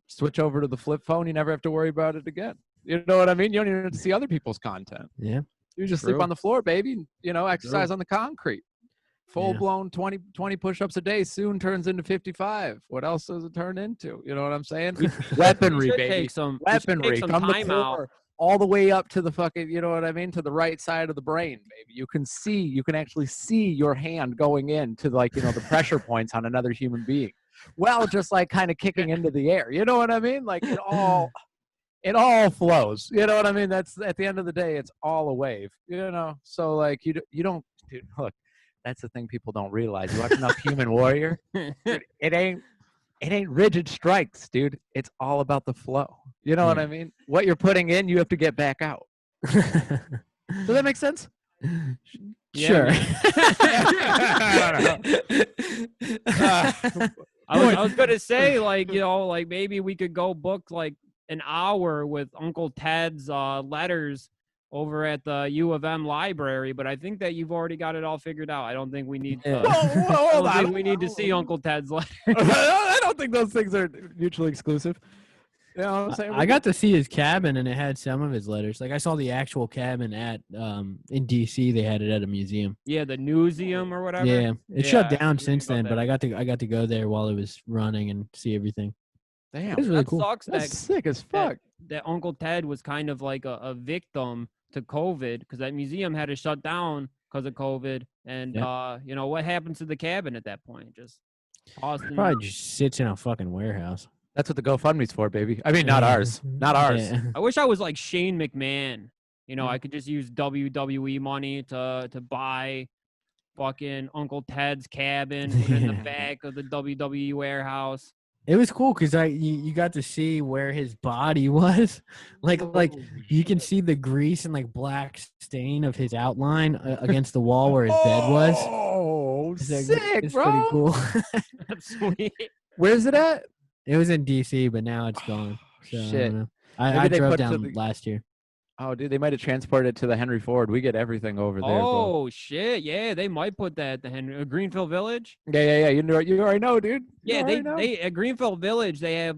Switch over to the flip phone. You never have to worry about it again. You know what I mean? You don't even have to see other people's content. Yeah. You just sleep on the floor, baby. You know, exercise on the concrete. Full blown 20 push-ups a day soon turns into 55. What else does it turn into? You know what I'm saying? Weaponry, baby. Weaponry. Come the floor, all the way up to the fucking, you know what I mean? To the right side of the brain, baby. You can actually see your hand going into like, you know, the pressure points on another human being. Well, just like kind of kicking into the air. You know what I mean? Like it all flows. You know what I mean? That's at the end of the day, it's all a wave. You know, so like you don't, dude, look, that's the thing people don't realize. You watch enough Human Warrior, dude, it ain't rigid strikes, dude. It's all about the flow. You know what I mean? What you're putting in, you have to get back out. Does that make sense? Sure. I was gonna say, like, you know, like maybe we could go book like an hour with Uncle Ted's letters over at the U of M library, but I think that you've already got it all figured out. I don't think we need to, we need to see Uncle Ted's letters. Oh, I don't think those things are mutually exclusive. You know what I'm saying? I got to see his cabin, and it had some of his letters. Like I saw the actual cabin at in DC. They had it at a museum. Yeah, the Newseum or whatever. Yeah, it shut down since then, but I got to go there while it was running and see everything. Damn, it was really that cool. Sucks. That's sick as fuck. That Uncle Ted was kind of like a victim to COVID because that museum had to shut down because of COVID. And you know what happened to the cabin at that point? Just Austin probably just sits in a fucking warehouse. That's what the GoFundMe's for, baby. I mean, not ours. Not ours. Yeah. I wish I was like Shane McMahon. You know, I could just use WWE money to buy fucking Uncle Ted's cabin in the back of the WWE warehouse. It was cool because you got to see where his body was, like you can see the grease and like black stain of his outline against the wall where his bed was. Oh, sick, it's bro. pretty cool. That's sweet. Where's it at? It was in DC, but now it's gone. So, shit. I drove down last year. Oh, dude, they might have transported it to the Henry Ford. We get everything over there. Oh, shit. Yeah, they might put that at the Henry Greenfield Village. Yeah. You already know, dude. Yeah, they at Greenfield Village, they have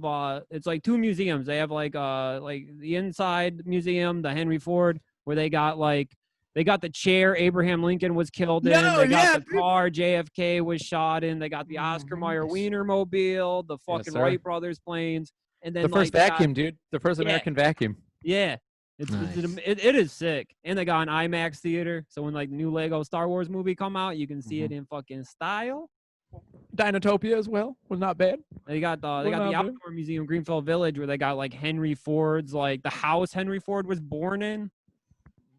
it's like two museums. They have like the inside museum, the Henry Ford, where they got the chair Abraham Lincoln was killed in. They got the car JFK was shot in. They got the Oscar Mayer Wienermobile, the fucking Wright brothers planes, and then the first vacuum, dude. The first American vacuum. Yeah. Nice. It is sick. And they got an IMAX theater. So when like new Lego Star Wars movie come out, you can see it in fucking style. Dinotopia as well was not bad. They got the Outdoor Museum Greenfield Village where they got like Henry Ford's, like the house Henry Ford was born in.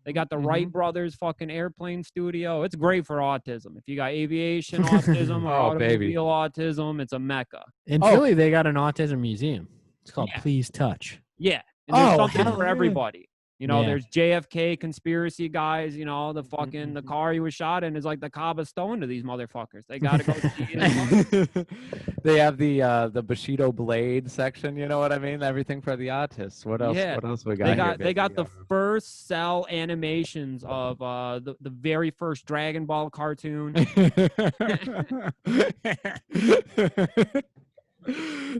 They got the Wright brothers fucking airplane studio. It's great for autism. If you got aviation autism or automobile autism, it's a mecca. In Philly, they got an autism museum. It's called Please Touch. Yeah. And there's something for everybody. You know, Yeah. there's JFK conspiracy guys. You know, the fucking the car he was shot in is like the Cabo Stone to these motherfuckers. They gotta go see it. They have the Bushido blade section. You know what I mean? Everything for the artists. What else? Yeah. What else we got? They got the first cell animations of the very first Dragon Ball cartoon.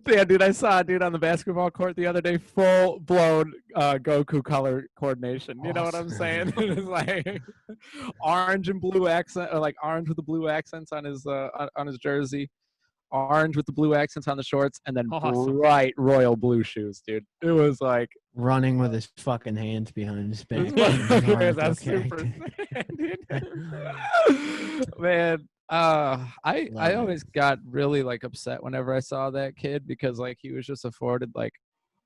Yeah, dude, I saw a dude on the basketball court the other day, full blown Goku color coordination. You know what I'm saying? It's like orange and blue accent, or like orange with the blue accents on his jersey, orange with the blue accents on the shorts, and then Awesome. bright royal blue shoes, dude. It was like Running with his fucking hands behind his back. that's Okay. super sad, dude. Man, I Love it. always got really like upset whenever I saw that kid, because like he was just afforded like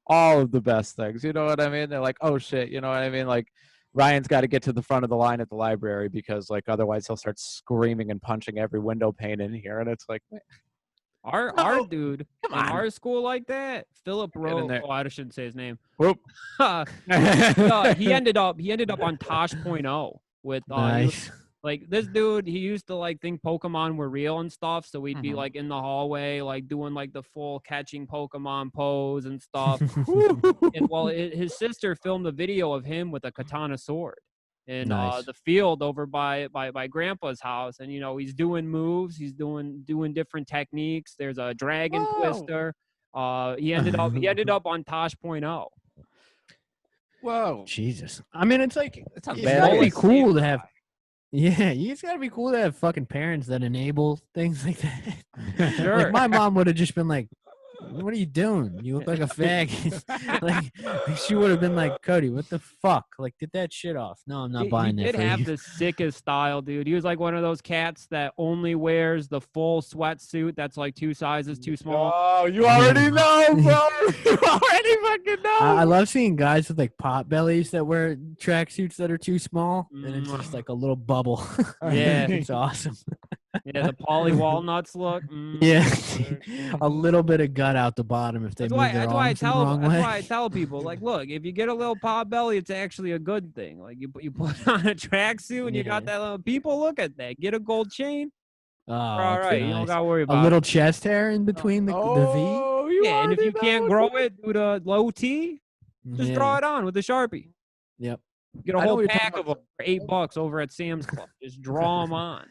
all of the best things. You know what I mean? They're like, oh shit, you know what I mean? Like Ryan's got to get to the front of the line at the library because like otherwise he'll start screaming and punching every window pane in here, and it's like, Our dude in on. our school like that, Philip in Rowe. there. Oh, I shouldn't say his name. whoop. He ended up on Tosh.0 with Nice. like this dude. He used to like think Pokemon were real and stuff, so we'd be Mhm. like in the hallway like doing like the full catching Pokemon pose and stuff. And well, his sister filmed a video of him with a katana sword in Nice. the field over by Grandpa's house, and you know he's doing moves, he's doing different techniques. There's a dragon Whoa. twister. He ended up on Tosh.0. Whoa. Jesus. I mean, it's like It's not it's bad. gotta be It's cool to have. Yeah, you just gotta be cool to have fucking parents that enable things like that. Sure. Like my mom would have just been like, "What are you doing? You look like a faggot." like she would have been like, "Kody, what the fuck? Like, get that shit off." No, I'm not He buying that did for have you. the sickest style, dude. He was like one of those cats that only wears the full sweatsuit that's like 2 sizes too small. Oh, you already know, bro. You already fucking know. I love seeing guys with like pot bellies that wear tracksuits that are too small, and it's just like a little bubble. Yeah. It's awesome. Yeah, the Polly Walnuts look. Yeah, a little bit of gut out the bottom if they That's move why, their that's why I arms the tell wrong that's way. why I tell people like, look, if you get a little pot belly, it's actually a good thing. Like you put on a tracksuit and you got Yeah. that little. People look at that. Get a gold chain. Oh, All that's right, you don't nice. gotta worry A about little it. chest hair in between the V. Oh, you Yeah, and if you already can't know, grow dude. it, do the low T. Just Yeah. draw it on with a Sharpie. Yep. Get a I know whole what you're talking pack of them for $8 over at Sam's Club. Just draw them on.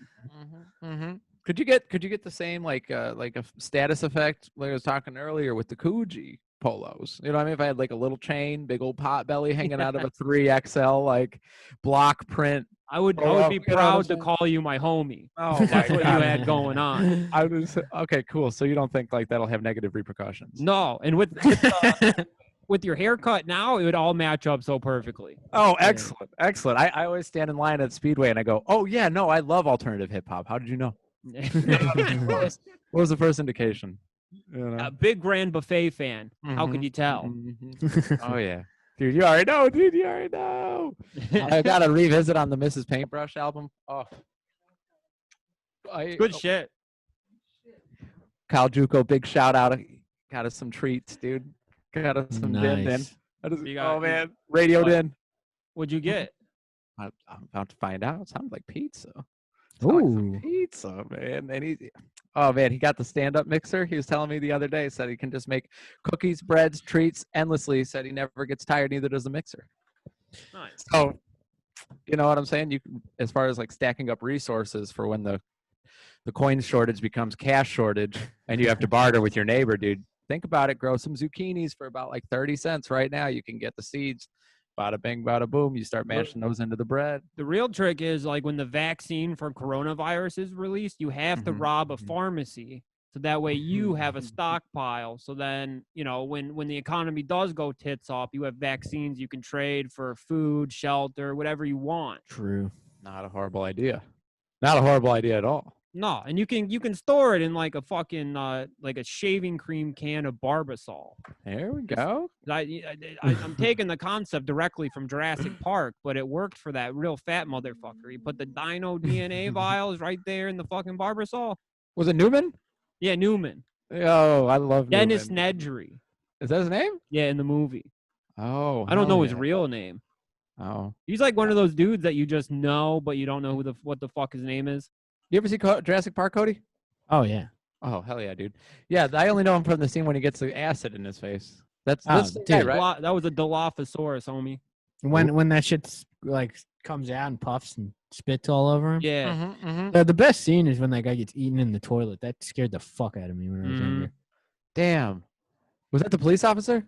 Could you get the same like a status effect like I was talking earlier with the Coogee polos? You know what I mean? If I had like a little chain, big old pot belly hanging out of a 3XL like block print. I would You know what be I'm proud to saying? call you my homie. Oh That's what you had going on. I was okay, cool. So you don't think like that'll have negative repercussions? No, and with your haircut now, it would all match up so perfectly. Oh, excellent, excellent. I always stand in line at Speedway and I go, oh yeah, no, I love alternative hip hop. How did you know? What was the first indication? You know? A big Grand Buffet fan. How could Mhm, you tell? mhm. Oh yeah, dude, you already know, dude. You already know. I got to revisit on the Mrs. Paintbrush album. Oh, Good shit. Kyle Juco, big shout out. Got us some treats, dude. Got us some din din. Nice. You got- Oh man, radioed What? in. What'd you get? I'm about to find out. It sounded like pizza. Sounded like some Ooh. pizza, man. And he got the stand-up mixer. He was telling me the other day, said he can just make cookies, breads, treats endlessly. Said he never gets tired, neither does the mixer. Nice. So, you know what I'm saying? You, as far as like stacking up resources for when the coin shortage becomes cash shortage, and you have to barter with your neighbor, dude. Think about it. Grow some zucchinis for about like 30 cents right now. You can get the seeds. Bada bing, bada boom. You start mashing those into the bread. The real trick is like when the vaccine for coronavirus is released, you have to Mhm, rob a mhm. pharmacy. So that way you have a stockpile. So then, you know, when the economy does go tits up, you have vaccines you can trade for food, shelter, whatever you want. True. Not a horrible idea. Not a horrible idea at all. No, and you can store it in like a fucking like a shaving cream can of Barbasol. There we go. I'm taking the concept directly from Jurassic Park, but it worked for that real fat motherfucker. He put the dino DNA vials right there in the fucking Barbasol. Was it Newman? Yeah, Newman. Oh, I love Dennis Newman. Nedry. Is that his name? Yeah, in the movie. Oh, I don't know hell his yeah. real name. Oh. He's like one of those dudes that you just know, but you don't know what the fuck his name is. You ever see Jurassic Park, Cody? Oh yeah. Oh, hell yeah, dude. Yeah, I only know him from the scene when he gets the acid in his face. That's Oh, the guy, dude. right? That was a Dilophosaurus, homie. When that shit's like comes out and puffs and spits all over him. Yeah. The best scene is when that guy gets eaten in the toilet. That scared the fuck out of me when I was younger. Damn. Was that the police officer?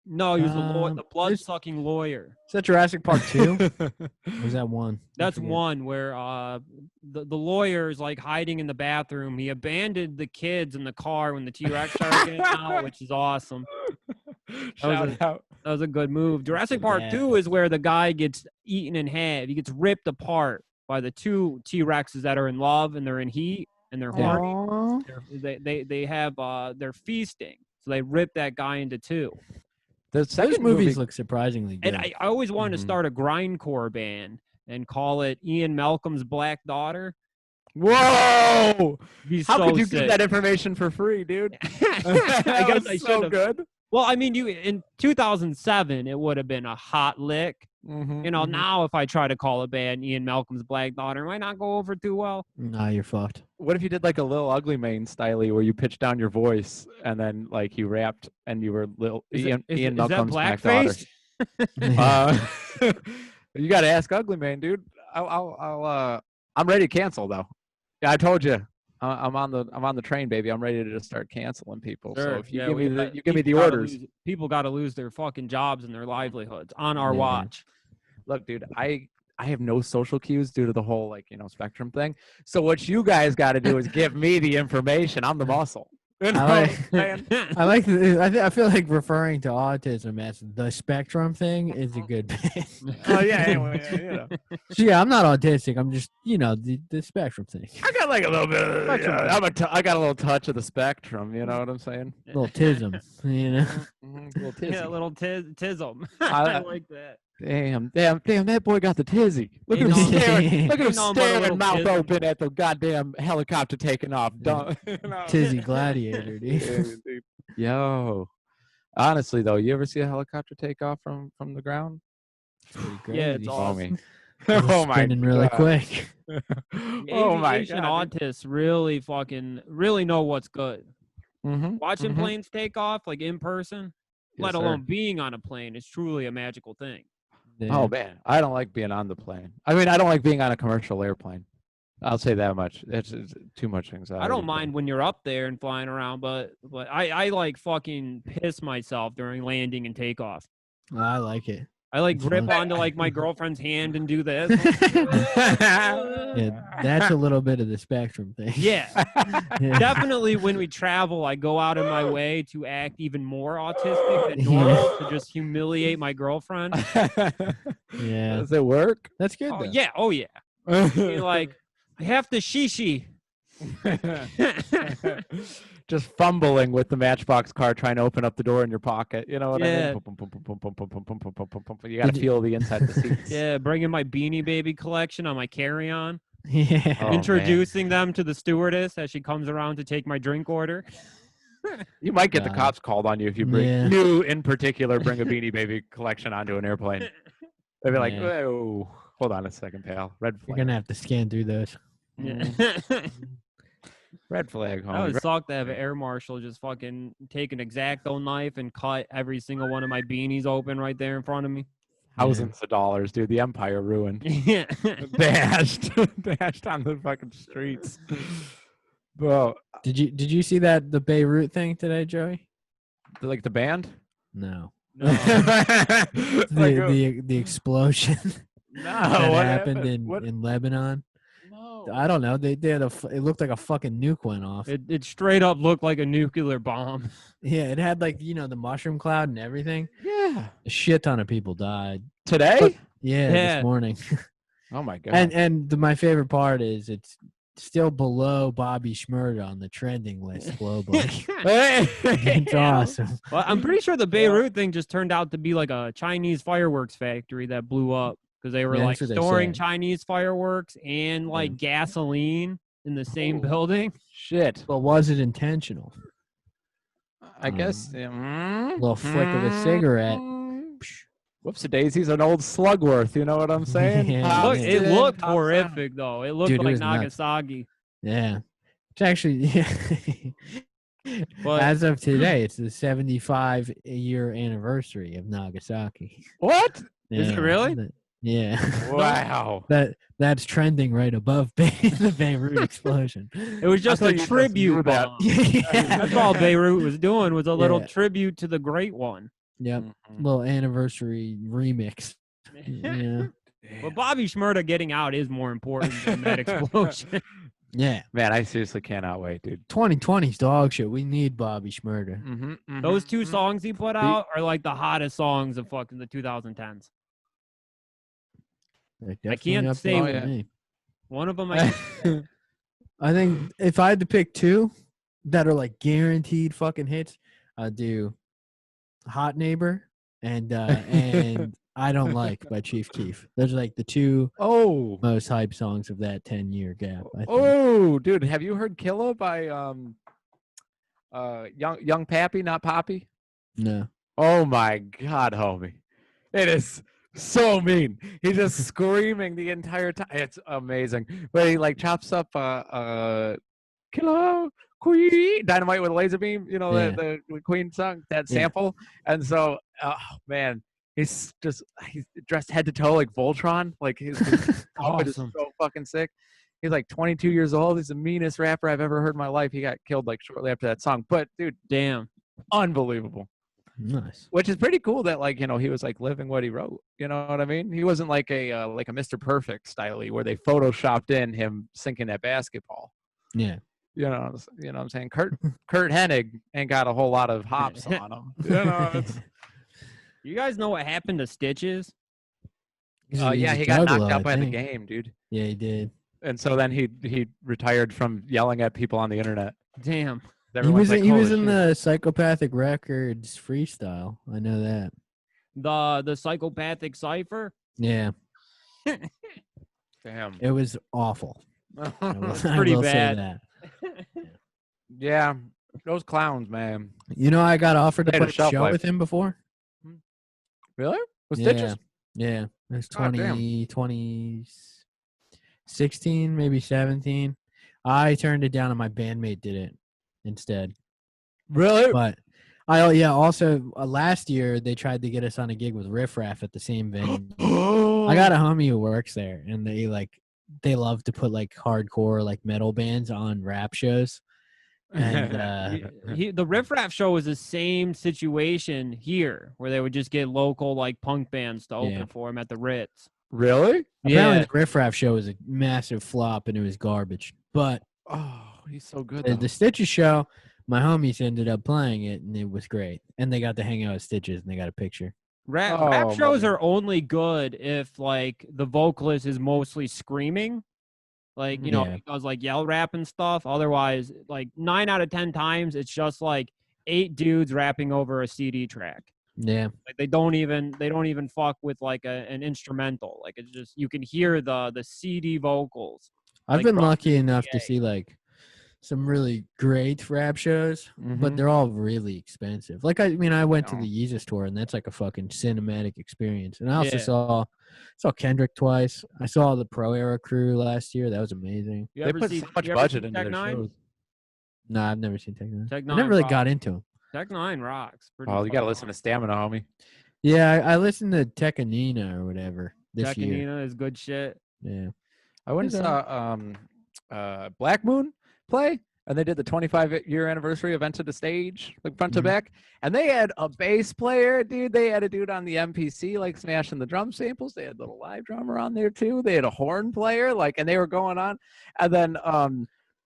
No, he was the Um, blood-sucking lawyer. Is that Jurassic Park 2? Or was that one? I That's forget. one where the lawyer is like hiding in the bathroom. He abandoned the kids in the car when the T-Rex started getting out, which is awesome. Shout out. That was a good move. Jurassic Park Yeah. 2 is where the guy gets eaten in half. He gets ripped apart by the two T-Rexes that are in love and they're in heat and they're horny. Aw. They're feasting. So they rip that guy into two. The Those second movies look surprisingly good. And I always wanted to Mhm. start a grindcore band and call it Ian Malcolm's Black Daughter. Whoa! Be How so could you sick. give that information for free, dude? I guess I so should have. good. Well, I mean, in 2007, it would have been a hot lick. Mhm, You know, mhm. now if I try to call a band Ian Malcolm's Black Daughter, it might not go over too well. Nah, you're fucked. What if you did like a Little Ugly Mane style where you pitched down your voice and then like you rapped and you were Ian Is that Malcolm's Black Daughter? blackface? You got to ask Ugly Mane, dude. I'm ready to cancel though. Yeah, I told you. I'm on the train, baby. I'm ready to just start canceling people. So Sure. if you Yeah, give me the people gotta orders. people got to lose their fucking jobs and their livelihoods on our Yeah. watch. Look, dude, I have no social cues due to the whole spectrum thing. So what you guys got to do is give me the information. I'm the muscle. You know I what I'm saying? I like. I feel like referring to autism as the spectrum thing is a good bit. Oh yeah. Anyway, So yeah, I'm not autistic. I'm just the spectrum thing. I got like a little bit of. Spectrum. I got a little touch of the spectrum. You know what I'm saying? Little tism, you know. Little tizzy. Yeah, a little tism. I- I like that. Damn, that boy got the tizzy. Look at Ain't him no- staring. Look at him ain't nothing but a staring, little mouth tizzy. open at the goddamn helicopter taking off. Tizzy gladiator, dude. Yo, honestly though, you ever see a helicopter take off from the ground? Yeah, it's Crazy. awesome. Oh my Spinning really God. quick. Oh my Aviation God. autists really know what's good. Mm-hmm. Watching planes take off like in person, Yes, let sir. alone being on a plane, is truly a magical thing. Oh man, I don't like being on the plane. I mean, I don't like being on a commercial airplane. I'll say that much. It's too much anxiety. I don't mind when you're up there and flying around, but I like fucking piss myself during landing and takeoff. I like it. I like It's grip fun. onto like my girlfriend's hand and do this. Yeah, that's a little bit of the spectrum thing. Yeah. Yeah. Definitely when we travel, I go out of my way to act even more autistic than normal to just humiliate my girlfriend. Yeah. Does it work? That's good. Oh, though. yeah. Oh, yeah. Be like, I have to shishi. Just fumbling with the Matchbox car, trying to open up the door in your pocket. You know what I Yeah. mean? Pum, pum, pum, pum, pum, pum, pum, pum, pum, pum, pum, pum. You got to Did you- feel the inside of the seats. Yeah, bringing my Beanie Baby collection on my carry-on. Yeah. Oh, Introducing them to the stewardess as she comes around to take my drink order. You might get the God. cops called on you if you bring Yeah. you in particular bring a Beanie Baby collection onto an airplane. They'd be like, Yeah. "Whoa, hold on a second, pal. Red You're flag. gonna have to scan through those. Yeah. Red flag, I homie. would suck to have an air marshal just fucking take an X-Acto knife and cut every single one of my beanies open right there in front of me. Thousands of dollars, dude. The empire ruined. Yeah. Bashed, bashed on the fucking streets. Bro, Did you see the Beirut thing today, Joey? like the band? No. No. The explosion No, that what happened What? in Lebanon. No. I don't know. They had it looked like a fucking nuke went off. It straight up looked like a nuclear bomb. Yeah, it had like the mushroom cloud and everything. Yeah. A shit ton of people died. Today? Yeah, Yeah. this morning. Oh my god. and my favorite part is it's still below Bobby Shmurda on the trending list globally. It's awesome. Well, I'm pretty sure the Beirut thing just turned out to be like a Chinese fireworks factory that blew up because they were Yeah, like that's what they storing said. Chinese fireworks and like gasoline in the same Oh. building. Shit. But was it intentional? I guess. Little flick of a cigarette. Whoops, Daisy's an old Slugworth. You know what I'm saying? Yeah, Look, yeah. it looked Hops in. horrific though. It looked Dude, it like was nuts. Nagasaki. Yeah. It's actually But as of today, it's the 75-year anniversary of Nagasaki. What? Is it Yeah, really? Yeah. Wow. That's trending right above the Beirut explosion. it was just thought a you just tribute knew that. bomb. Yeah. That's all Beirut was doing was a little Yeah. tribute to the great one. Yep. Mhm. Little anniversary remix. Yeah. But Bobby Shmurda getting out is more important than that explosion. Yeah. Man, I seriously cannot wait, dude. 2020's dog shit. We need Bobby Shmurda. Mm-hmm, Those two songs he put out are like the hottest songs of fucking the 2010s. They're I definitely can't up say there Oh, for yeah. me. One of them. I think if I had to pick two that are like guaranteed fucking hits, I'd do Hot Neighbor and I Don't Like by Chief Keef. Those are like the two Oh. most hype songs of that 10-year gap. I think. Oh, dude, have you heard Killa by Young Pappy, not Poppy? No. Oh my god, homie. It is so mean. He's just screaming the entire time. It's amazing. But he like chops up Killa Queen Dynamite with a laser beam, you know, Yeah. the Queen song, that Yeah. sample. And so oh man, he's dressed head to toe like Voltron. Like his outfit is Awesome. so fucking sick. He's like 22 years old. He's the meanest rapper I've ever heard in my life. He got killed like shortly after that song. But dude, Damn. unbelievable. Nice. Which is pretty cool that like, you know, he was like living what he wrote. You know what I mean? He wasn't like a Mr. Perfect style where they photoshopped in him sinking that basketball. Yeah. You know what I'm saying? Kurt Hennig ain't got a whole lot of hops on him. You know, it's, You guys know what happened to Stitches? yeah, he got knocked out by the game, dude. Yeah, he did. And so then he retired from yelling at people on the internet. Damn. He was Everyone's like, he was "Holy in shit." the Psychopathic Records freestyle. I know that. The psychopathic cipher. Yeah, Damn. it was awful. I will, It's I pretty will say bad. that. Yeah, those clowns, man. You know, I got offered to They had a play a shelf show life. with him before. Really? With Yeah. Stitches? Yeah, it was God damn. 2016, maybe 17. I turned it down, and my bandmate did it instead. Really? But also last year they tried to get us on a gig with Riff Raff at the same venue. I got a homie who works there, and they love to put like hardcore like metal bands on rap shows. And The Riff Raff show was the same situation here, where they would just get local like punk bands to open Yeah. for him at the Ritz. Really? apparently Yeah, the Riff Raff show was a massive flop and it was garbage. But Oh, he's so good. the Stitches show, my homies ended up playing it, and it was great. And they got to hang out with Stitches, and they got a picture. rap Oh, shows my are only good if like the vocalist is mostly screaming, like you know, Yeah. he does like yell rap and stuff. Otherwise, like 9 out of 10 times, it's just like 8 dudes rapping over a CD track. Yeah. Like they don't even fuck with like an instrumental. Like it's just you can hear the CD vocals. I've Like been from lucky enough to PA. see like some really great rap shows, but Mhm. they're all really expensive. Like I went to No. the Yeezus tour, and that's like a fucking cinematic experience. And I also Yeah. saw Kendrick twice. I saw the Pro Era crew last year. That was amazing. You They ever put see- so much you ever budget see into Tech their Nine? shows. No, I've never seen Tech Nine. Tech I Nine never really rocks. got into him. Tech Nine rocks. Pretty Oh, you got to fucking listen to hard. Stamina, homie. Yeah, I listened to Tekanina or whatever this year. Tekanina is good shit. Yeah. I went and saw Black Moon play, and they did the 25-year anniversary event to the stage, like front to Mhm. back. And they had a bass player, dude. They had a dude on the MPC, like smashing the drum samples. They had a little live drummer on there too. They had a horn player, like, and they were going on. And then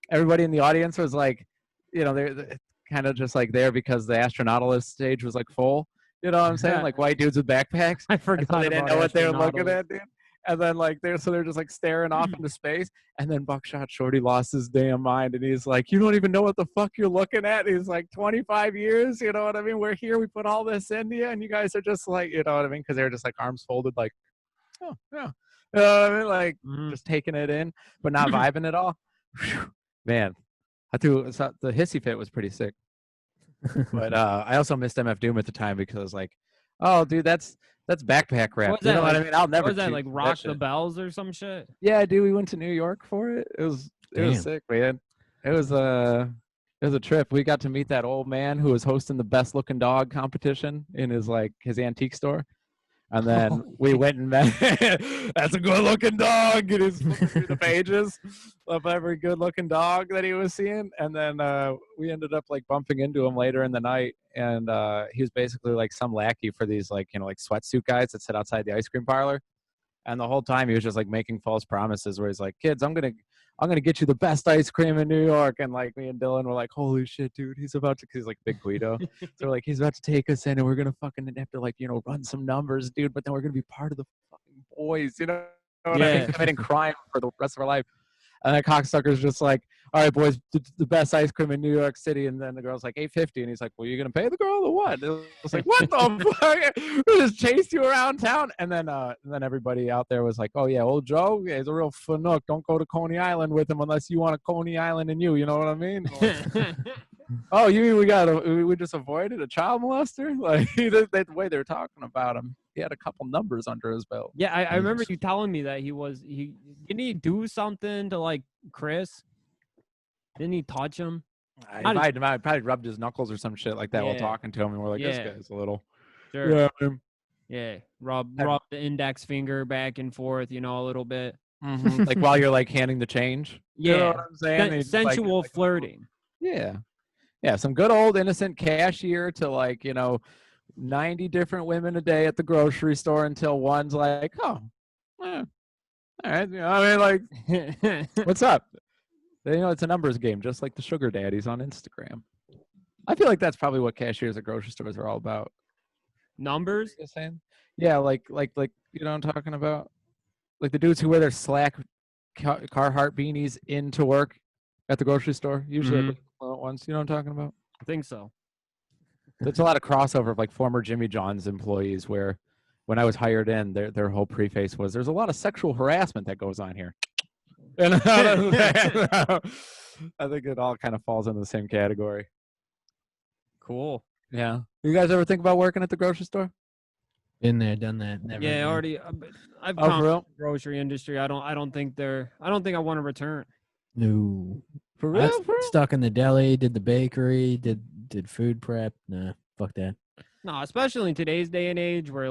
everybody in the audience was like, you know, they're kind of just like there because the Astronautilus stage was like full. You know what I'm saying? Like white dudes with backpacks. I And forgot so they didn't about know what they were looking Astronautilus. at, dude. And then like they're just like staring off into space. And then Buckshot Shorty lost his damn mind, and he's like, "You don't even know what the fuck you're looking at." He's like, 25 years, you know what I mean? We're here, we put all this into you, and you guys are just like, you know what I mean? Because they were just like arms folded, like, oh yeah, you know what I mean? Like Mhm. just taking it in, but not vibing at all. Whew. Man, the hissy fit was pretty sick. But I also missed MF Doom at the time because like Oh, dude, that's backpack rap. What was You that, know what I like- mean? I'll never What was that cheat like? that Rock the shit. Bells or some shit? Yeah, dude, we went to New York for it. It was Damn. sick, man. It was a trip. We got to meet that old man who was hosting the best looking dog competition in his antique store. And then we went and met. That's a good looking dog. And he's flipping through the pages of every good looking dog that he was seeing. And then we ended up like bumping into him later in the night. And he was basically like some lackey for these like sweatsuit guys that sit outside the ice cream parlor. And the whole time he was just like making false promises where he's like, kids, I'm gonna get you the best ice cream in New York. And like me and Dylan were like, holy shit, dude, he's about to, cause he's like big Guido. So we're like, he's about to take us in and we're gonna fucking have to like, run some numbers, dude, but then we're gonna be part of the fucking boys, you know what I mean? Committing crime for the rest of our life. And that cocksucker's just like, all right, boys, the best ice cream in New York City. And then the girl's like, $8.50. And he's like, well, you're going to pay the girl or what? It was like, what the fuck? We just chased you around town. And then everybody out there was like, oh, yeah, old Joe, yeah, he's a real fanook. Don't go to Coney Island with him unless you want a Coney Island in you. You know what I mean? Like, oh, you mean we just avoided a child molester? Like, the way they're talking about him. He had a couple numbers under his belt. Yeah, I remember you telling me that he didn't he do something to like Chris? Didn't he touch him? I probably rubbed his knuckles or some shit like that while Yeah. talking to him, and we're like, this Yeah. guy's a little. Sure. Yeah. Yeah. Rub the index finger back and forth, a little bit. Mhm. Like while you're like handing the change. Yeah. You know what I'm saying? He's like- Sensual like- flirting. Yeah. Yeah. Some good old innocent cashier to like, 90 different women a day at the grocery store until one's like, oh, all right. I mean, like, what's up? It's a numbers game, just like the sugar daddies on Instagram. I feel like that's probably what cashiers at grocery stores are all about. Numbers? You're saying? Yeah, like you know what I'm talking about? Like the dudes who wear their slack Carhartt beanies into work at the grocery store, usually at the ones. You know what I'm talking about? I think so. There's a lot of crossover of like former Jimmy John's employees where when I was hired in, their whole preface was, there's a lot of sexual harassment that goes on here. And I think it all kind of falls into the same category. Cool. Yeah. You guys ever think about working at the grocery store? Been there, done that. Never Yeah, again. already. I've Oh, for come real? to the grocery industry. I don't think I want to return. No. For I real? For real? stuck in the deli, did the bakery, did food prep. Nah, fuck that. No, especially in today's day and age where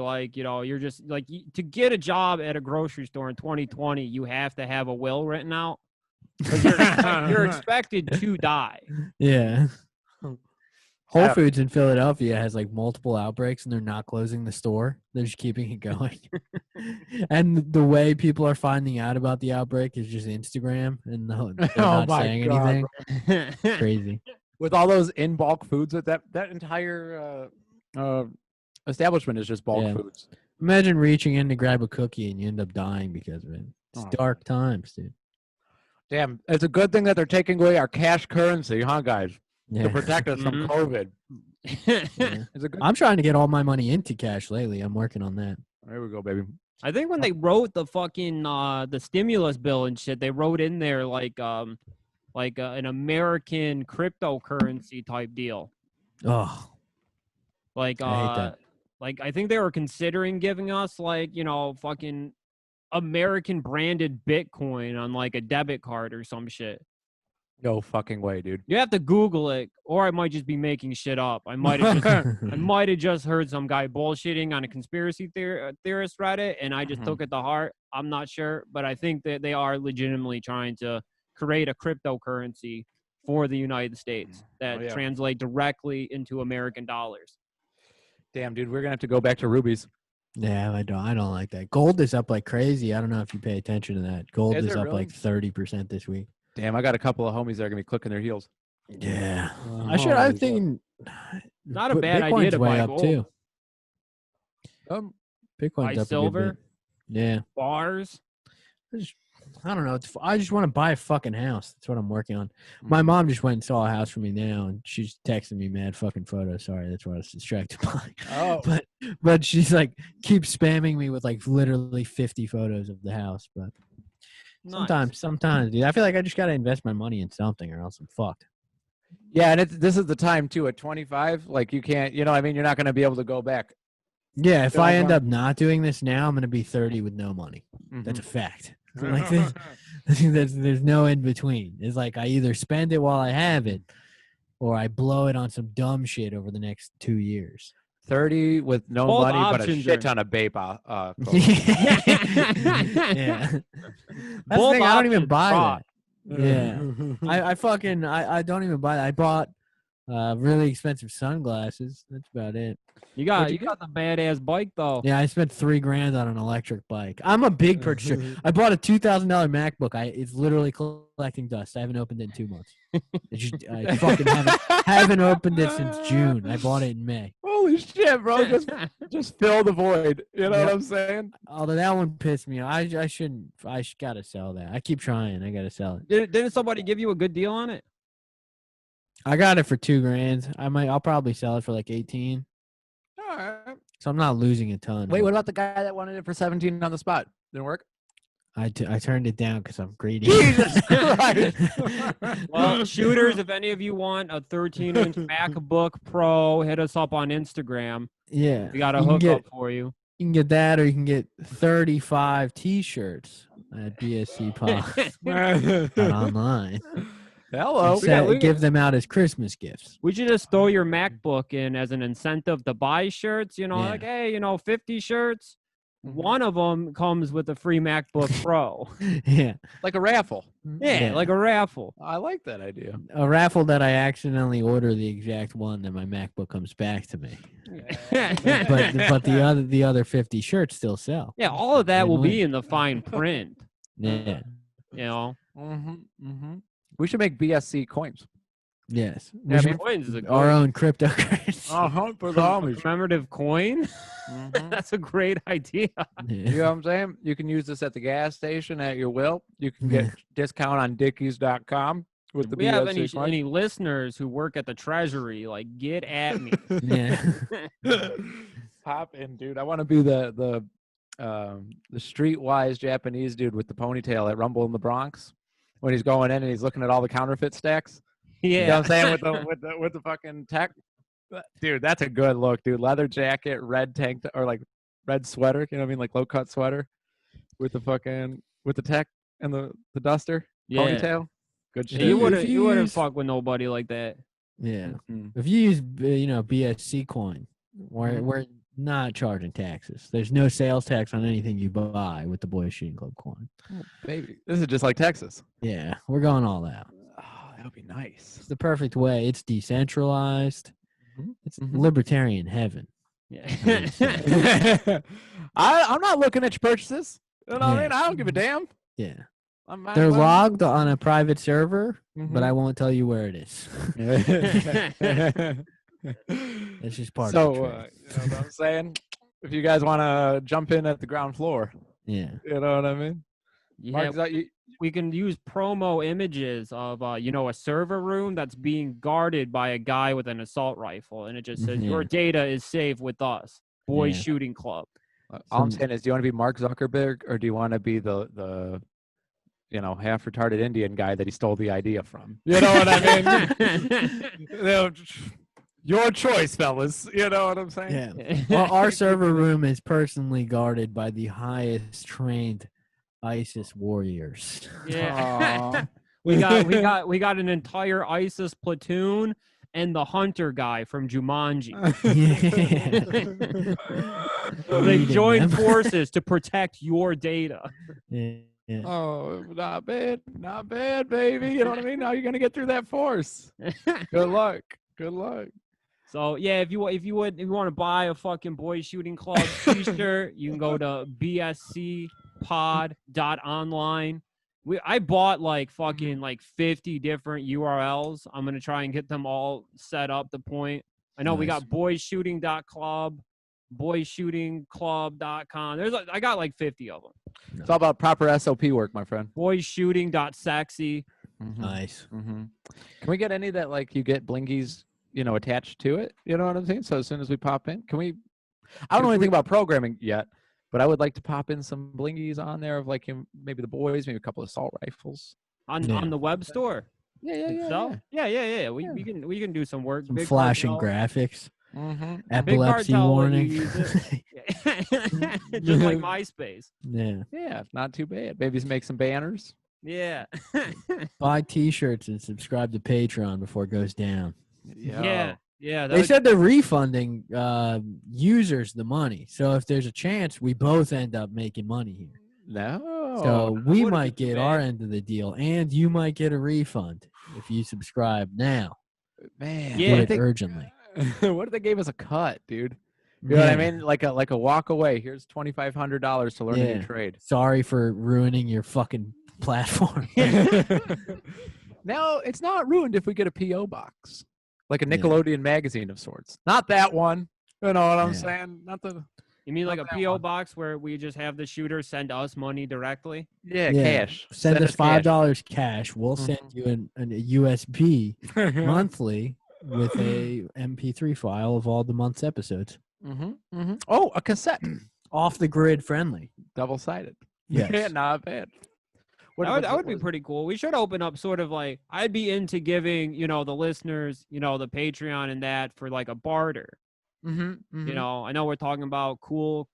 you're just like to get a job at a grocery store in 2020, you have to have a will written out. 'Cause you're expected to die. Yeah. Whole Foods in Philadelphia has like multiple outbreaks and they're not closing the store. They're just keeping it going. And the way people are finding out about the outbreak is just Instagram and they're Oh not my saying God, anything. Crazy. With all those in bulk foods, that entire establishment is just bulk Yeah. foods. Imagine reaching in to grab a cookie and you end up dying because of it. It's Oh. dark times, dude. Damn, it's a good thing that they're taking away our cash currency, huh, guys? Yeah. To protect us from COVID. Yeah. It's a good. I'm trying to get all my money into cash lately. I'm working on that. There we go, baby. I think when they wrote the fucking the stimulus bill and shit, they wrote in there like an American cryptocurrency type deal. Oh, Like I hate that. like I think they were considering giving us like, fucking American branded Bitcoin on like a debit card or some shit. No fucking way, dude. You have to Google it, or I might just be making shit up. I might have just heard some guy bullshitting on a conspiracy theorist Reddit, and I just took it to heart. I'm not sure, but I think that they are legitimately trying to create a cryptocurrency for the United States that translate directly into American dollars. Damn, dude, we're gonna have to go back to rubies. Yeah, I don't like that. Gold is up like crazy. I don't know if you pay attention to that. Gold Is is it up really? like 30% this week. Damn, I got a couple of homies that are gonna be clicking their heels. Yeah. Oh, I'm thinking Not a bad idea Bitcoin's to way buy up gold. too. Bitcoin's Buy up a silver, good bit. Yeah. bars. I don't know. I just want to buy a fucking house. That's what I'm working on. My mom just went and saw a house for me now, and she's texting me mad fucking photos. Sorry, that's what I was distracted by. Oh. But she's like keeps spamming me with like literally 50 photos of the house. But Nice. sometimes, dude, I feel like I just gotta invest my money in something, or else I'm fucked. Yeah, and this is the time too. At 25, like you can't, you know, what I mean, you're not gonna be able to go back Yeah, if Yeah, I end bro. up not doing this now, I'm gonna be 30 with no money. That's a fact. Like there's no in between. It's like I either spend it while I have it, or I blow it on some dumb shit over the next 2 years. 30 with no Both money, but a options shit are- ton of vape. Yeah. That's the Both thing. I don't even options buy rock. that. Yeah. I fucking I don't even buy that. I bought really expensive sunglasses. That's about it. You got What'd you you got the badass bike though. Yeah, I spent $3,000 on an electric bike. I'm a big purchaser. I bought a $2,000 MacBook. It's literally collecting dust. I haven't opened it in 2 months. I fucking haven't opened it since June. I bought it in May. Holy shit, bro! Just fill the void. You know Yep. what I'm saying? Although that one pissed me off. I shouldn't. Gotta sell that. I keep trying. I gotta sell it. Didn't somebody give you a good deal on it? I got it for $2,000. I'll probably sell it for like 18. All right. So I'm not losing a ton. Wait, but what about the guy that wanted it for 17 on the spot? Didn't work. I turned it down because I'm greedy. Jesus Christ. Well, shooters, if any of you want a 13-inch MacBook Pro, hit us up on Instagram. Yeah. We got a You can hookup get- for you. You can get that, or you can get 35 T-shirts at BSC Pod online. Hello. Give them out as Christmas gifts. We should just throw your MacBook in as an incentive to buy shirts. You know, Yeah. like, hey, 50 shirts. One of them comes with a free MacBook Pro. Yeah. Like a raffle. Yeah, like a raffle. I like that idea. A raffle that I accidentally order the exact one that my MacBook comes back to me. But the other 50 shirts still sell. Yeah, all of that will Win-win. be in the fine print. Yeah. You know, We should make BSC coins. Yes. Yeah, I mean, coins is a Our good own cryptocurrency. For the homies. commemorative coin. Mhm. That's a great idea. You know what I'm saying? You can use this at the gas station at your will. You can get discount on dickies.com with the We have BSC coin. any listeners who work at the Treasury, like, get at me. Yeah. Pop in, dude. I want to be the streetwise Japanese dude with the ponytail at Rumble in the Bronx when he's going in and he's looking at all the counterfeit stacks. Yeah. You know what I'm saying? With the fucking tech. Dude, that's a good look, dude. Leather jacket, red tank or like red sweater, you know what I mean? Like low cut sweater with the tech and the duster, ponytail. Good shit. You If you wouldn't use- fuck with nobody like that. Yeah. Mhm. If you use BSC coin, we're not charging taxes. There's no sales tax on anything you buy with the Boys Shooting Club coin. Oh, baby. This is just like Texas. Yeah, we're going all out. Oh, that would be nice. It's the perfect way. It's decentralized. Mhm. It's Mhm. libertarian heaven. Yeah. I'm not looking at your purchases. You know what I Yeah. mean? I don't give a damn. Yeah. I'm They're logged on a private server, Mm-hmm. but I won't tell you where it is. It's just part so, of the you trade. know what I'm saying? If you guys want to jump in at the ground floor, Yeah. you know what I mean? Yeah, Mark, is that you? we can use promo images of a server room that's being guarded by a guy with an assault rifle, and it just says your Yeah. data is safe with us, Boys Yeah. Shooting Club. All I'm saying is, do you want to be Mark Zuckerberg or do you want to be the half retarded Indian guy that he stole the idea from? You know what I mean? You know, your choice, fellas. You know what I'm saying? Yeah. Well, our server room is personally guarded by the highest trained ISIS warriors. Yeah. Aw. we got an entire ISIS platoon and the hunter guy from Jumanji. They Leading joined them. forces to protect your data. Yeah. Oh, not bad, baby. You know what I mean? Now you're gonna get through that force. Good luck. Good luck. So yeah, if you want to buy a fucking Boys Shooting Club t-shirt, you can go to bscpod.online. I bought like fucking like 50 different URLs. I'm gonna try and get them all set up to point. I know we Nice. got boysshooting.club, boysshootingclub.com. I got like 50 of them. It's all about proper SOP work, my friend. Boysshooting.sexy. Nice. Mm-hmm. Can we get any that like you get blingies, attached to it? You know what I'm saying? So as soon as we pop in, can we? I don't know anything about programming yet, but I would like to pop in some blingies on there of like maybe the boys, maybe a couple of assault rifles. On Yeah. the web store. Yeah. So, yeah. We can do some work. Some Big flashing cartel. graphics. Mhm. Big Epilepsy cartel will warning. use it. Just like MySpace. Yeah. Yeah, not too bad. Maybe make some banners. Yeah. Buy T-shirts and subscribe to Patreon before it goes down. Yeah. Yeah. They said they're refunding users the money. So if there's a chance, we both end up making money here. No. So that we wouldn't might be too get our bad. end of the deal, and you might get a refund if you subscribe now. Man, Do Yeah. it urgently. what if they gave us a cut, dude? You know what I mean? Like a walk away. Here's $2,500 to learn a new trade. Sorry for ruining your fucking platform. Now it's not ruined if we get a PO box, like a Yeah. Nickelodeon magazine of sorts. Not that one. You know what I'm Yeah. saying? Not the. You mean like Not a that PO one. box where we just have the shooter send us money directly? Yeah, cash. Send us cash. $5 cash. We'll send you a USB monthly with a MP3 file of all the month's episodes. Oh, a cassette. Off the grid friendly. Double-sided. Yes. Yeah, not bad. That would be pretty cool. We should open up sort of like, I'd be into giving, the listeners, the Patreon and that for like a barter. You know, I know we're talking about cool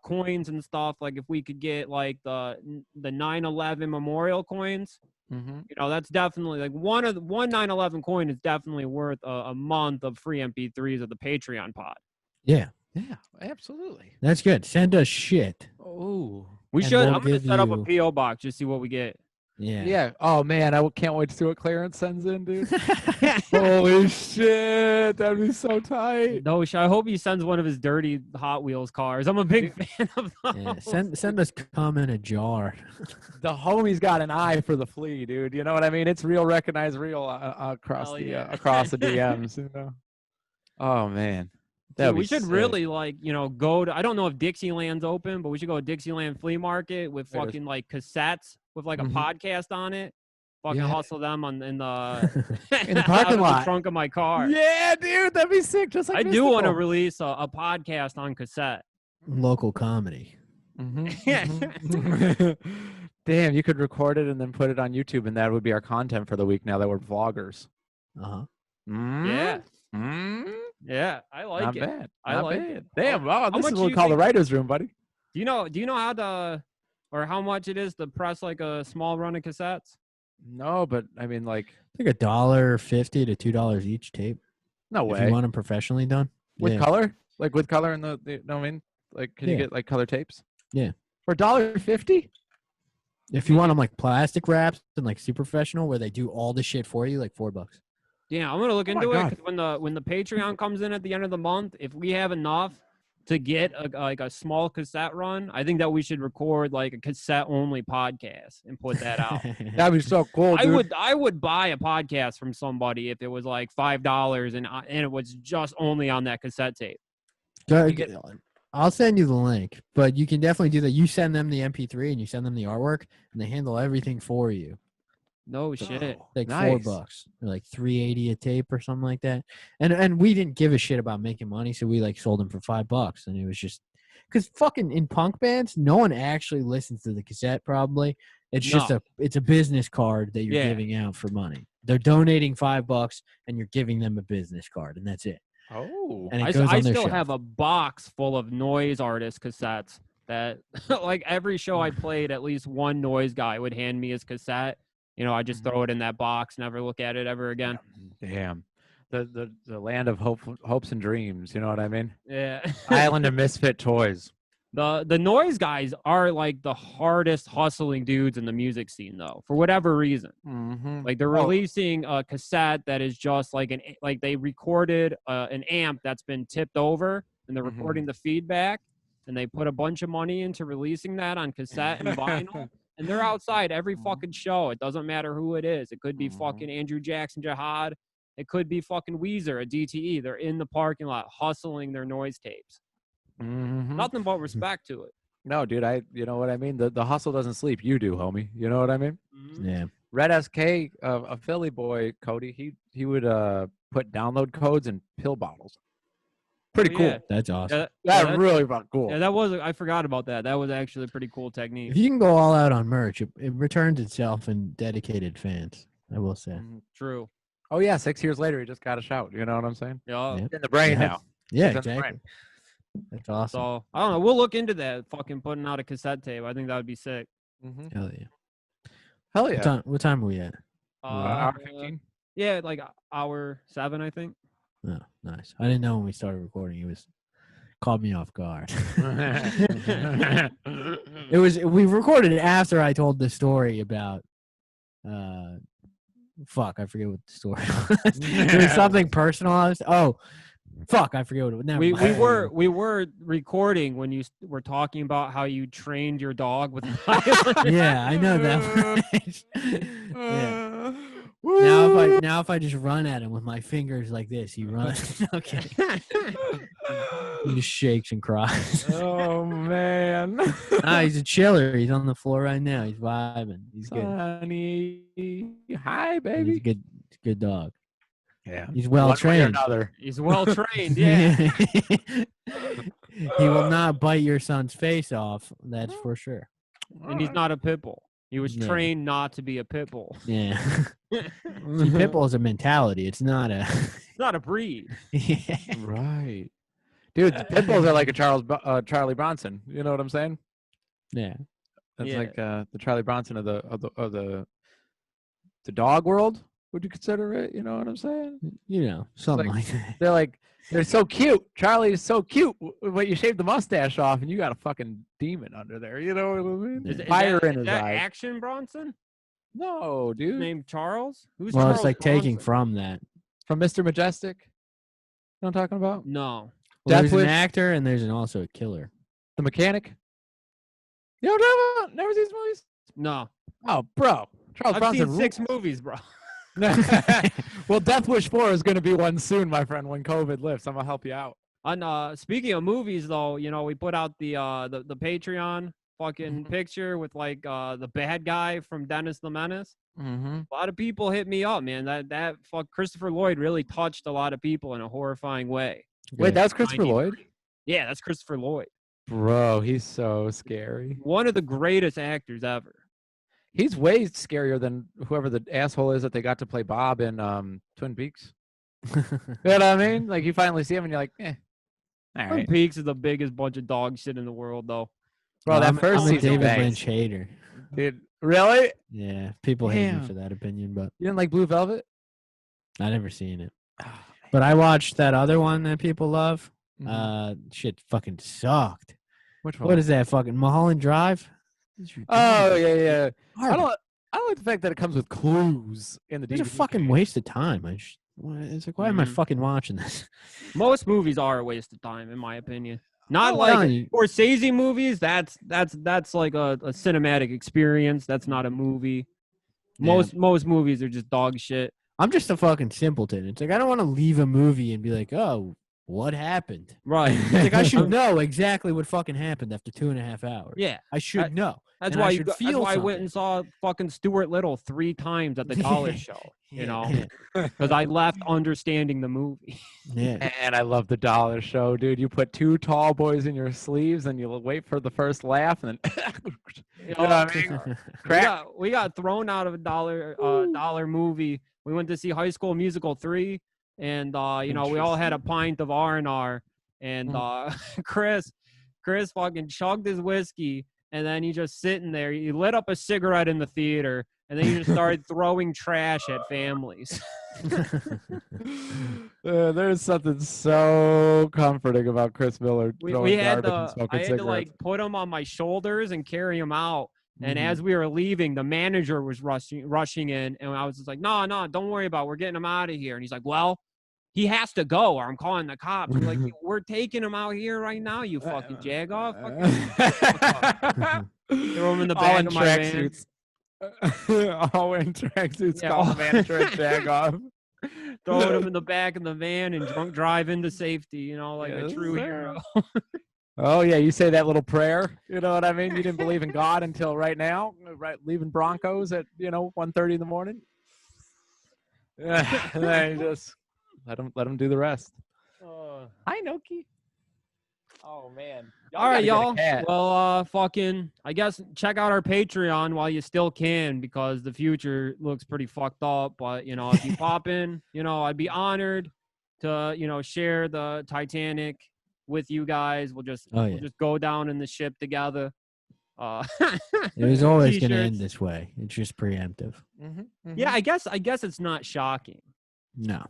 coins and stuff. Like if we could get like the 9/11 memorial coins, that's definitely like one 9/11 coin is definitely worth a month of free MP3s of the Patreon pod. Yeah. Yeah, absolutely. That's good. Send us shit. Oh. We And should. we'll I'm gonna give set up a you- PO box just see what we get. Yeah. Yeah. Oh man, I can't wait to see what Clarence sends in, dude. Holy shit, that'd be so tight. No, I hope he sends one of his dirty Hot Wheels cars. I'm a big fan of those. Yeah. Send us cum in a jar. The homie's got an eye for the flea, dude. You know what I mean? It's real, recognize real across Hell the yeah. across the DMs. You know. Oh man, Dude, we should really go to. I don't know if Dixieland's open, but we should go to Dixieland Flea Market with There's- fucking like cassettes with like a Mhm. podcast on it. Fucking Yeah. hustle them in the In the parking out of the lot. trunk of my car. Yeah, dude, that'd be sick. Just like I do want to Mystical. release a podcast on cassette. Local comedy. Mhm. Damn, you could record it and then put it on YouTube, and that would be our content for the week. Now that we're vloggers. Uh-huh. Yeah, Mm, yeah, I like not it. bad. I Not like bad. it. Damn, wow, How this much is do what we you call the think- writers' room, buddy. Do you know how to, or how much it is to press like a small run of cassettes? No, but I mean, like, Like $1.50 to $2 each tape. no If you way. want them professionally done. With Yeah. color, like with color in the you know what I mean? Like, can you Yeah. get like color tapes? Yeah. For $1.50? If you want them like plastic wraps and like super professional where they do all the shit for you, like $4. Yeah, I'm gonna look Oh my into it God. 'cause when the Patreon comes in at the end of the month, if we have enough to get like a small cassette run, I think that we should record like a cassette only podcast and put that out. That'd be so cool, dude. I would buy a podcast from somebody if it was like $5 and it was just only on that cassette tape. I'll send you the link, but you can definitely do that. You send them the MP3 and you send them the artwork, and they handle everything for you. No shit. Oh, Like nice. $4 or like $3.80 a tape or something like that. And we didn't give a shit about making money, so we like sold them for $5, and it was just because fucking in punk bands, no one actually listens to the cassette. Probably it's just No. it's a business card that you're Yeah. giving out for money. They're donating $5, and you're giving them a business card, and that's it. Oh. And it I goes on their still shelf. have a box full of noise artist cassettes that like every show I played, at least one noise guy would hand me his cassette. I just throw it in that box, never look at it ever again. Damn. The land of hopes and dreams, you know what I mean? Yeah. Island of misfit toys. The noise guys are like the hardest hustling dudes in the music scene though, for whatever reason. Mm-hmm. Like they're releasing a cassette that is just like they recorded an amp that's been tipped over and they're Mhm. recording the feedback and they put a bunch of money into releasing that on cassette and vinyl and they're outside every fucking show. It doesn't matter who it is. It could be fucking Andrew Jackson Jihad. It could be fucking Weezer, a DTE. They're in the parking lot hustling their noise tapes. Mm-hmm. Nothing but respect to it. No, dude, you know what I mean? The hustle doesn't sleep. You do, homie. You know what I mean? Yeah. Red SK, a Philly boy, Cody, he would put download codes in pill bottles. Pretty Oh, cool. yeah. That's awesome. That's really fucking cool. Yeah, that was. I forgot about that. That was actually a pretty cool technique. If you can go all out on merch, it returns itself in dedicated fans. I will say. Mhm. True. Oh yeah, 6 years later, he just got a shout. You know what I'm saying? Yeah. Yeah. In the brain Yeah. now. Yeah, It's in the brain. exactly. That's awesome. So I don't know. We'll look into that. Fucking putting out a cassette tape. I think that would be sick. Mhm. Hell yeah. Hell yeah. What time are we at? Hour 15. Yeah, like hour 7, I think. Oh, nice. I didn't know when we started recording. It was caught me off guard. We recorded it after I told the story about fuck, I forget what the story was. It was something personal. I forget what it was. Never We mind. we were recording when you were talking about how you trained your dog with violence. Yeah, I know that. Yeah. Now if I just run at him with my fingers like this, he runs. Okay. He just shakes and cries. Oh man. He's a chiller. He's on the floor right now. He's vibing. He's good. Sonny. Hi, He's baby. a good dog. Yeah. He's well trained. He's well trained, yeah. He will not bite your son's face off. That's for sure. And he's not a pit bull. He was Yeah. trained not to be a pit bull. Yeah. See, pit bull is a mentality. It's not a. It's not a breed. Yeah. Right. Dude, the pit bulls are like a Charlie Bronson. You know what I'm saying? Yeah. That's Yeah. like the Charlie Bronson of the dog world. Would you consider it? You know what I'm saying? You know, something like that. They're so cute. Charlie is so cute, but you shave the mustache off and you got a fucking demon under there. You know what I mean? Is Fire in is his that eyes. Action Bronson? No, dude. Named Charles? Who's Well, Charles it's like taking Bronson? from that. From Mr. Majestic. You know what I'm talking about? No. Well, there's Death an Wish. actor and there's also a killer. The Mechanic. You know what I'm talking about? Never seen these movies? No. Oh, bro. Charles I've Bronson seen 6 rules. movies, bro. Well, Death Wish 4 is going to be one soon, my friend, when COVID lifts. I'm going to help you out. And speaking of movies, though, you know, we put out the Patreon fucking Mhm. picture with like the bad guy from Dennis the Menace. Mm-hmm. A lot of people hit me up, man. That fuck Christopher Lloyd really touched a lot of people in a horrifying way. Wait, that was Christopher 90s. Lloyd? Yeah, that's Christopher Lloyd. Bro, he's so scary. One of the greatest actors ever. He's way scarier than whoever the asshole is that they got to play Bob in Twin Peaks. You know what I mean? Like, you finally see him and you're like, all Twin right. Peaks is the biggest bunch of dog shit in the world, though. Bro, that I'm first a season David bangs. Lynch hater. Dude, really? Yeah, people hate me Damn. for that opinion, but You didn't like Blue Velvet? I never seen it. Oh, But I watched that other one that people love. Mhm. Shit fucking sucked. Which one? What is that fucking Mulholland Drive? Oh, yeah. I Garbage. don't like the fact that it comes with clues in the DVD. It's a fucking waste of time. It's like, why am I Mhm. fucking watching this? Most movies are a waste of time, in my opinion. Not I'm like telling you. Scorsese movies. That's like a cinematic experience. That's not a movie. Yeah. Most movies are just dog shit. I'm just a fucking simpleton. It's like I don't want to leave a movie and be like, oh, what happened? Right. It's like I should know exactly what fucking happened after 2.5 hours. Yeah. I should know. That's And why I you should that's feel why I went something. and saw fucking Stuart Little 3 times at the Dollar Show. You know, Yeah. because I left understanding the movie. Yeah. And I love the Dollar Show, dude. You put 2 tall boys in your sleeves and you'll wait for the first laugh and then you know what I mean? We got thrown out of a dollar movie. We went to see High School Musical 3, and you know, we all had a pint of R&R, and Chris fucking chugged his whiskey, and then he just sitting there. He lit up a cigarette in the theater, and then he just started throwing trash at families. There's something so comforting about Chris Miller We throwing had garbage and to, smoking I had cigarettes. to like put him on my shoulders and carry him out. And Mhm. as we were leaving, the manager was rushing in, and I was just like, "No, don't worry about it. We're getting him out of here." And he's like, "Well, he has to go, or I'm calling the cops." We're like, "We're taking him out here right now, you fucking jagoff." Throw him in the All back in of my van. tracksuits. All in tracksuits. Yeah, Call the all- manager a jagoff. Throwing him in the back of the van and drunk drive into safety. You know, like a Yes, true sir. hero. Oh yeah, you say that little prayer. You know what I mean? You didn't believe in God until right now, right? Leaving Broncos at 1:30 in the morning. And then you just let them do the rest. Hi, Noki. Oh man. All right, y'all. Gotta get a cat. Well, fucking, I guess check out our Patreon while you still can, because the future looks pretty fucked up. But if you pop in, I'd be honored. to, share the Titanic with you guys. We'll just go down in the ship together. It was always going to T-shirts. end this way. It's just preemptive. Yeah, I guess it's not shocking. No.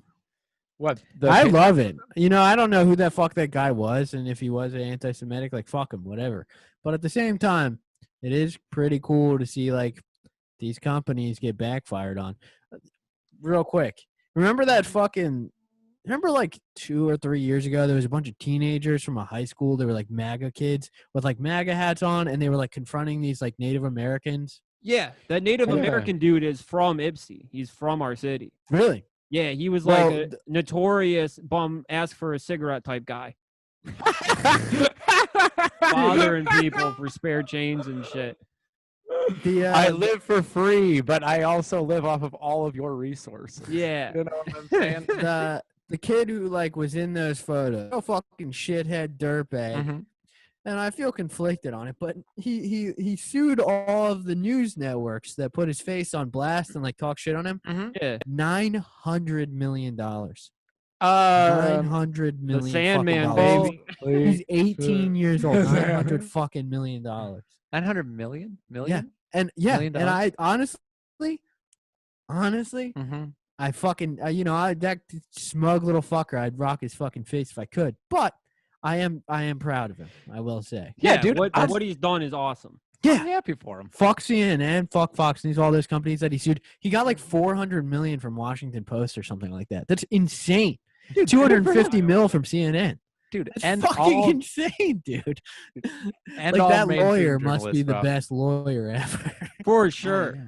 What? I love it. I don't know who the fuck that guy was, and if he was anti-Semitic, like, fuck him, whatever. But at the same time, it is pretty cool to see, like, these companies get backfired on. Real quick, remember like 2 or 3 years ago, there was a bunch of teenagers from a high school. They were like MAGA kids with like MAGA hats on, and they were like confronting these like Native Americans. Yeah, that Native American dude is from Ipsy. He's from our city. Really? Yeah, he was like a notorious bum, ask for a cigarette type guy. Bothering people for spare change and shit. I live for free, but I also live off of all of your resources. Yeah. You know what I'm saying? The kid who like was in those photos, a fucking shithead dirtbag. And I feel conflicted on it, but he sued all of the news networks that put his face on blast and like talk shit on him. Yeah. $900 million. $900 million. The Sandman, baby. baby. He's 18 years old. $900 fucking million. 900 million? Yeah. And yeah, $1 million? and I honestly, I fucking, that smug little fucker, I'd rock his fucking face if I could. But I am proud of him, I will say. Yeah, dude. What he's done is awesome. Yeah. I'm happy for him. Fuck CNN, fuck Fox News, all those companies that he sued. He got like $400 million from Washington Post or something like that. That's insane. Dude, $250 million from CNN. Dude, that's fucking insane, dude. And like that mainstream lawyer must be the bro. best lawyer ever. For sure. Yeah.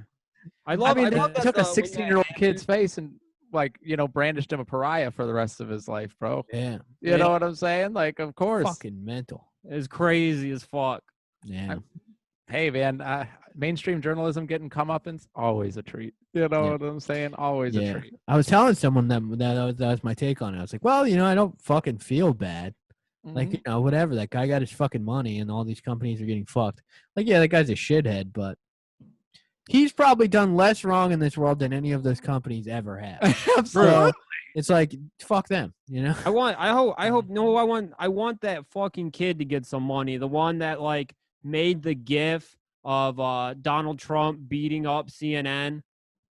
I love they that took a when 16-year-old kid's face and like, brandished him a pariah for the rest of his life, bro. Yeah. You know what I'm saying? Like, of course. Fucking mental. It's crazy as fuck. Yeah. Hey, man, mainstream journalism getting comeuppance, always a treat. You know what I'm saying? Always a treat. I was telling someone that was my take on it. I was like, well, I don't fucking feel bad. Like, whatever. That guy got his fucking money and all these companies are getting fucked. Like, yeah, that guy's a shithead, but he's probably done less wrong in this world than any of those companies ever have. Absolutely. So it's like, fuck them, I want that fucking kid to get some money. The one that like made the gif of Donald Trump beating up CNN.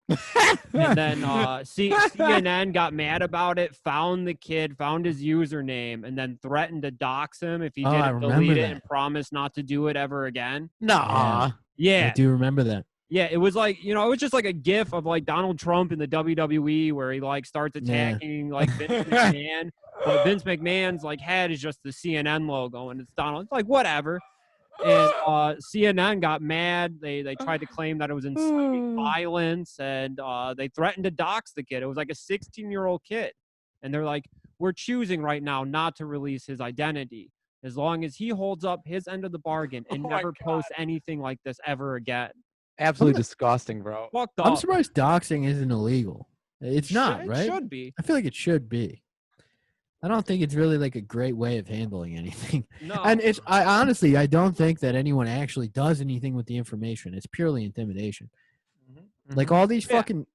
And then CNN got mad about it, found the kid, found his username, and then threatened to dox him if he didn't delete it and promise not to do it ever again. Yeah. I do remember that. Yeah, it was like, it was just like a gif of like Donald Trump in the WWE where he like starts attacking like Vince McMahon. But Vince McMahon's like head is just the CNN logo and it's Donald. It's like whatever. And CNN got mad. They tried to claim that it was inciting violence and they threatened to dox the kid. It was like a 16-year-old kid. And they're like, we're choosing right now not to release his identity as long as he holds up his end of the bargain and never posts anything like this ever again. Absolutely disgusting, bro. Fucked up. I'm surprised doxing isn't illegal. It's not, right? It should be. I feel like it should be. I don't think it's really like a great way of handling anything. No. And I honestly don't think that anyone actually does anything with the information. It's purely intimidation. Like all these fucking,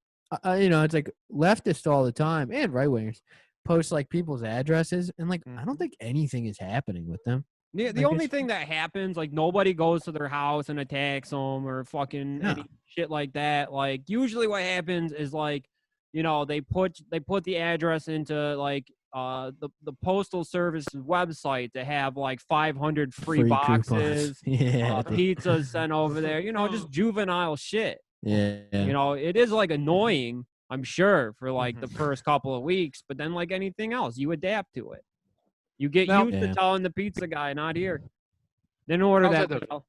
it's like leftists all the time and right wingers post like people's addresses and like I don't think anything is happening with them. The only thing that happens, like nobody goes to their house and attacks them or fucking any shit like that. Like usually what happens is like, they put the address into like the postal service's website to have like 500 free boxes, pizzas sent over there, just juvenile shit. Yeah. It is like annoying, I'm sure, for like the first couple of weeks, but then like anything else, you adapt to it. You get used to telling the pizza guy, not here. Then order that.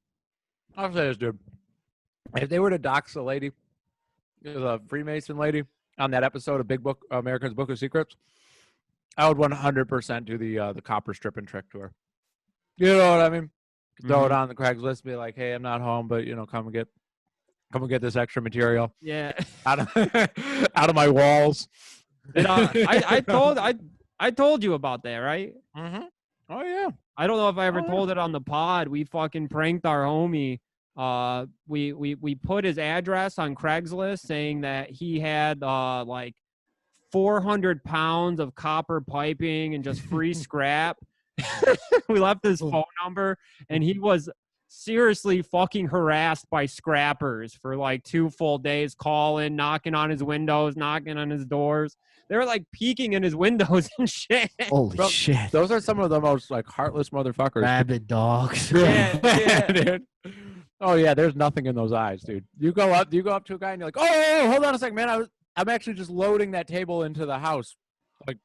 I'll say this, dude. If they were to dox a lady, the Freemason lady, on that episode of Big Book, America's Book of Secrets, I would 100% do the copper stripping trick to her. You know what I mean? Throw it on the Craigslist, be like, "Hey, I'm not home, but come and get this extra material." Yeah, out of my walls. And, I told you about that, right? Oh yeah. I don't know if I ever told it on the pod. We fucking pranked our homie. We put his address on Craigslist saying that he had like 400 pounds of copper piping and just free scrap. We left his phone number, and he was seriously fucking harassed by scrappers for like 2 full days, calling, knocking on his windows, knocking on his doors. They were like peeking in his windows and shit. Holy Bro, shit. Those are some of the most like heartless motherfuckers. Rabid dogs. Yeah. Dude. Oh yeah, there's nothing in those eyes, dude. You go up to a guy and you're like, oh, hold on a second, man. I'm actually just loading that table into the house. Like,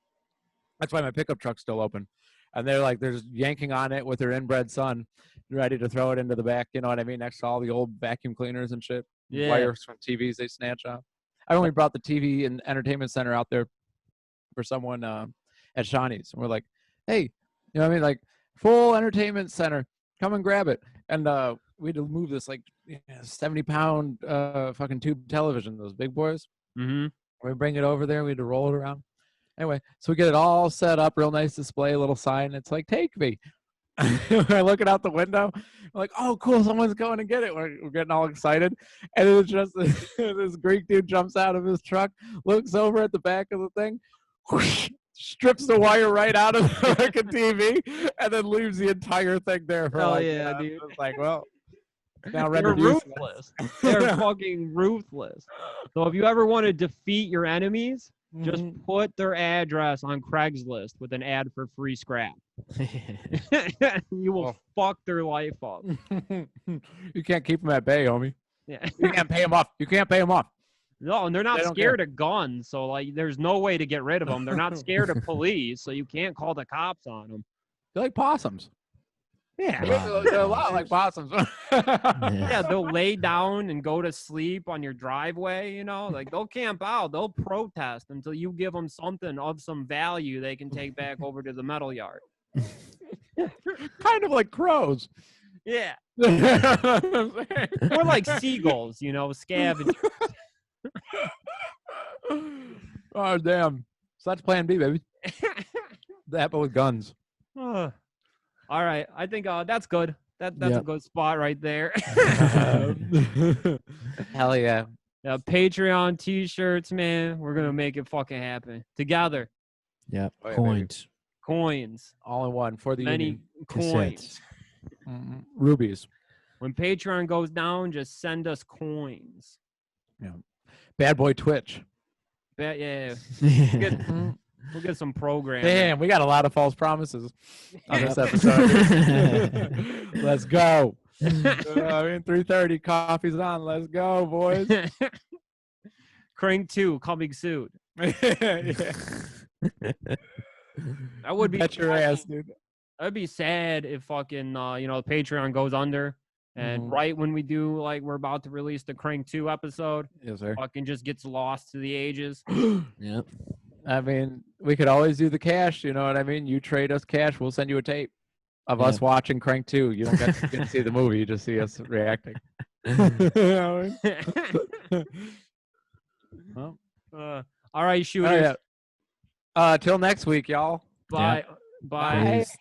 that's why my pickup truck's still open. And they're just yanking on it with their inbred son, ready to throw it into the back. You know what I mean? Next to all the old vacuum cleaners and shit. Yeah. Wires from TVs they snatch off. I only brought the TV and entertainment center out there for someone at Shawnee's. And we're like, hey, you know what I mean? Like, full entertainment center. Come and grab it. And we had to move this like 70-pound fucking tube television, those big boys. Mm-hmm. We bring it over there. We had to roll it around. Anyway, so we get it all set up, real nice display, little sign. It's like, take me. We're looking out the window. We're like, oh, cool, someone's going to get it. We're getting all excited. And it's just this Greek dude jumps out of his truck, looks over at the back of the thing, whoosh, strips the wire right out of the fucking TV, and then leaves the entire thing there. For Hell like, yeah, dude. It's like, well, now They're rendered useless. ruthless. They're fucking ruthless. So if you ever want to defeat your enemies, just put their address on Craigslist with an ad for free scrap. You will fuck their life up. You can't keep them at bay, homie. Yeah. You can't pay them off. You can't pay them off. No, and they're not They don't scared of guns, so like there's no way to get rid of them. They're not scared of police, so you can't call the cops on them. They're like possums. Yeah. They're a lot like possums. Yeah, they'll lay down and go to sleep on your driveway, you know? Like, they'll camp out. They'll protest until you give them something of some value they can take back over to the metal yard. Kind of like crows. Yeah. Oh, Or like seagulls, you know, scavengers. Oh, damn. So that's plan B, baby. That, but with guns. All right. I think that's good. That's a good spot right there. Hell yeah. Yeah, Patreon t-shirts, man. We're going to make it fucking happen. Together. Yeah. Oh, yeah, Coins. Coins. All in one for the Many union. coins. Rubies. When Patreon goes down, just send us coins. Yeah. Bad boy Twitch. Yeah. We'll get some programming. Damn, we got a lot of false promises on this episode. Let's go. I mean, 3:30, coffee's on. Let's go, boys. Crank 2 coming soon. Yeah. That would be Bet your ass, dude. That'd be sad if fucking Patreon goes under and right when we do like we're about to release the Crank 2 episode, Yes, sir. fucking just gets lost to the ages. Yep. I mean, we could always do the cash. You know what I mean? You trade us cash, we'll send you a tape of us watching Crank 2. You don't get to see the movie, you just see us reacting. Well, All right, shooters. till next week, y'all. Bye. Peace.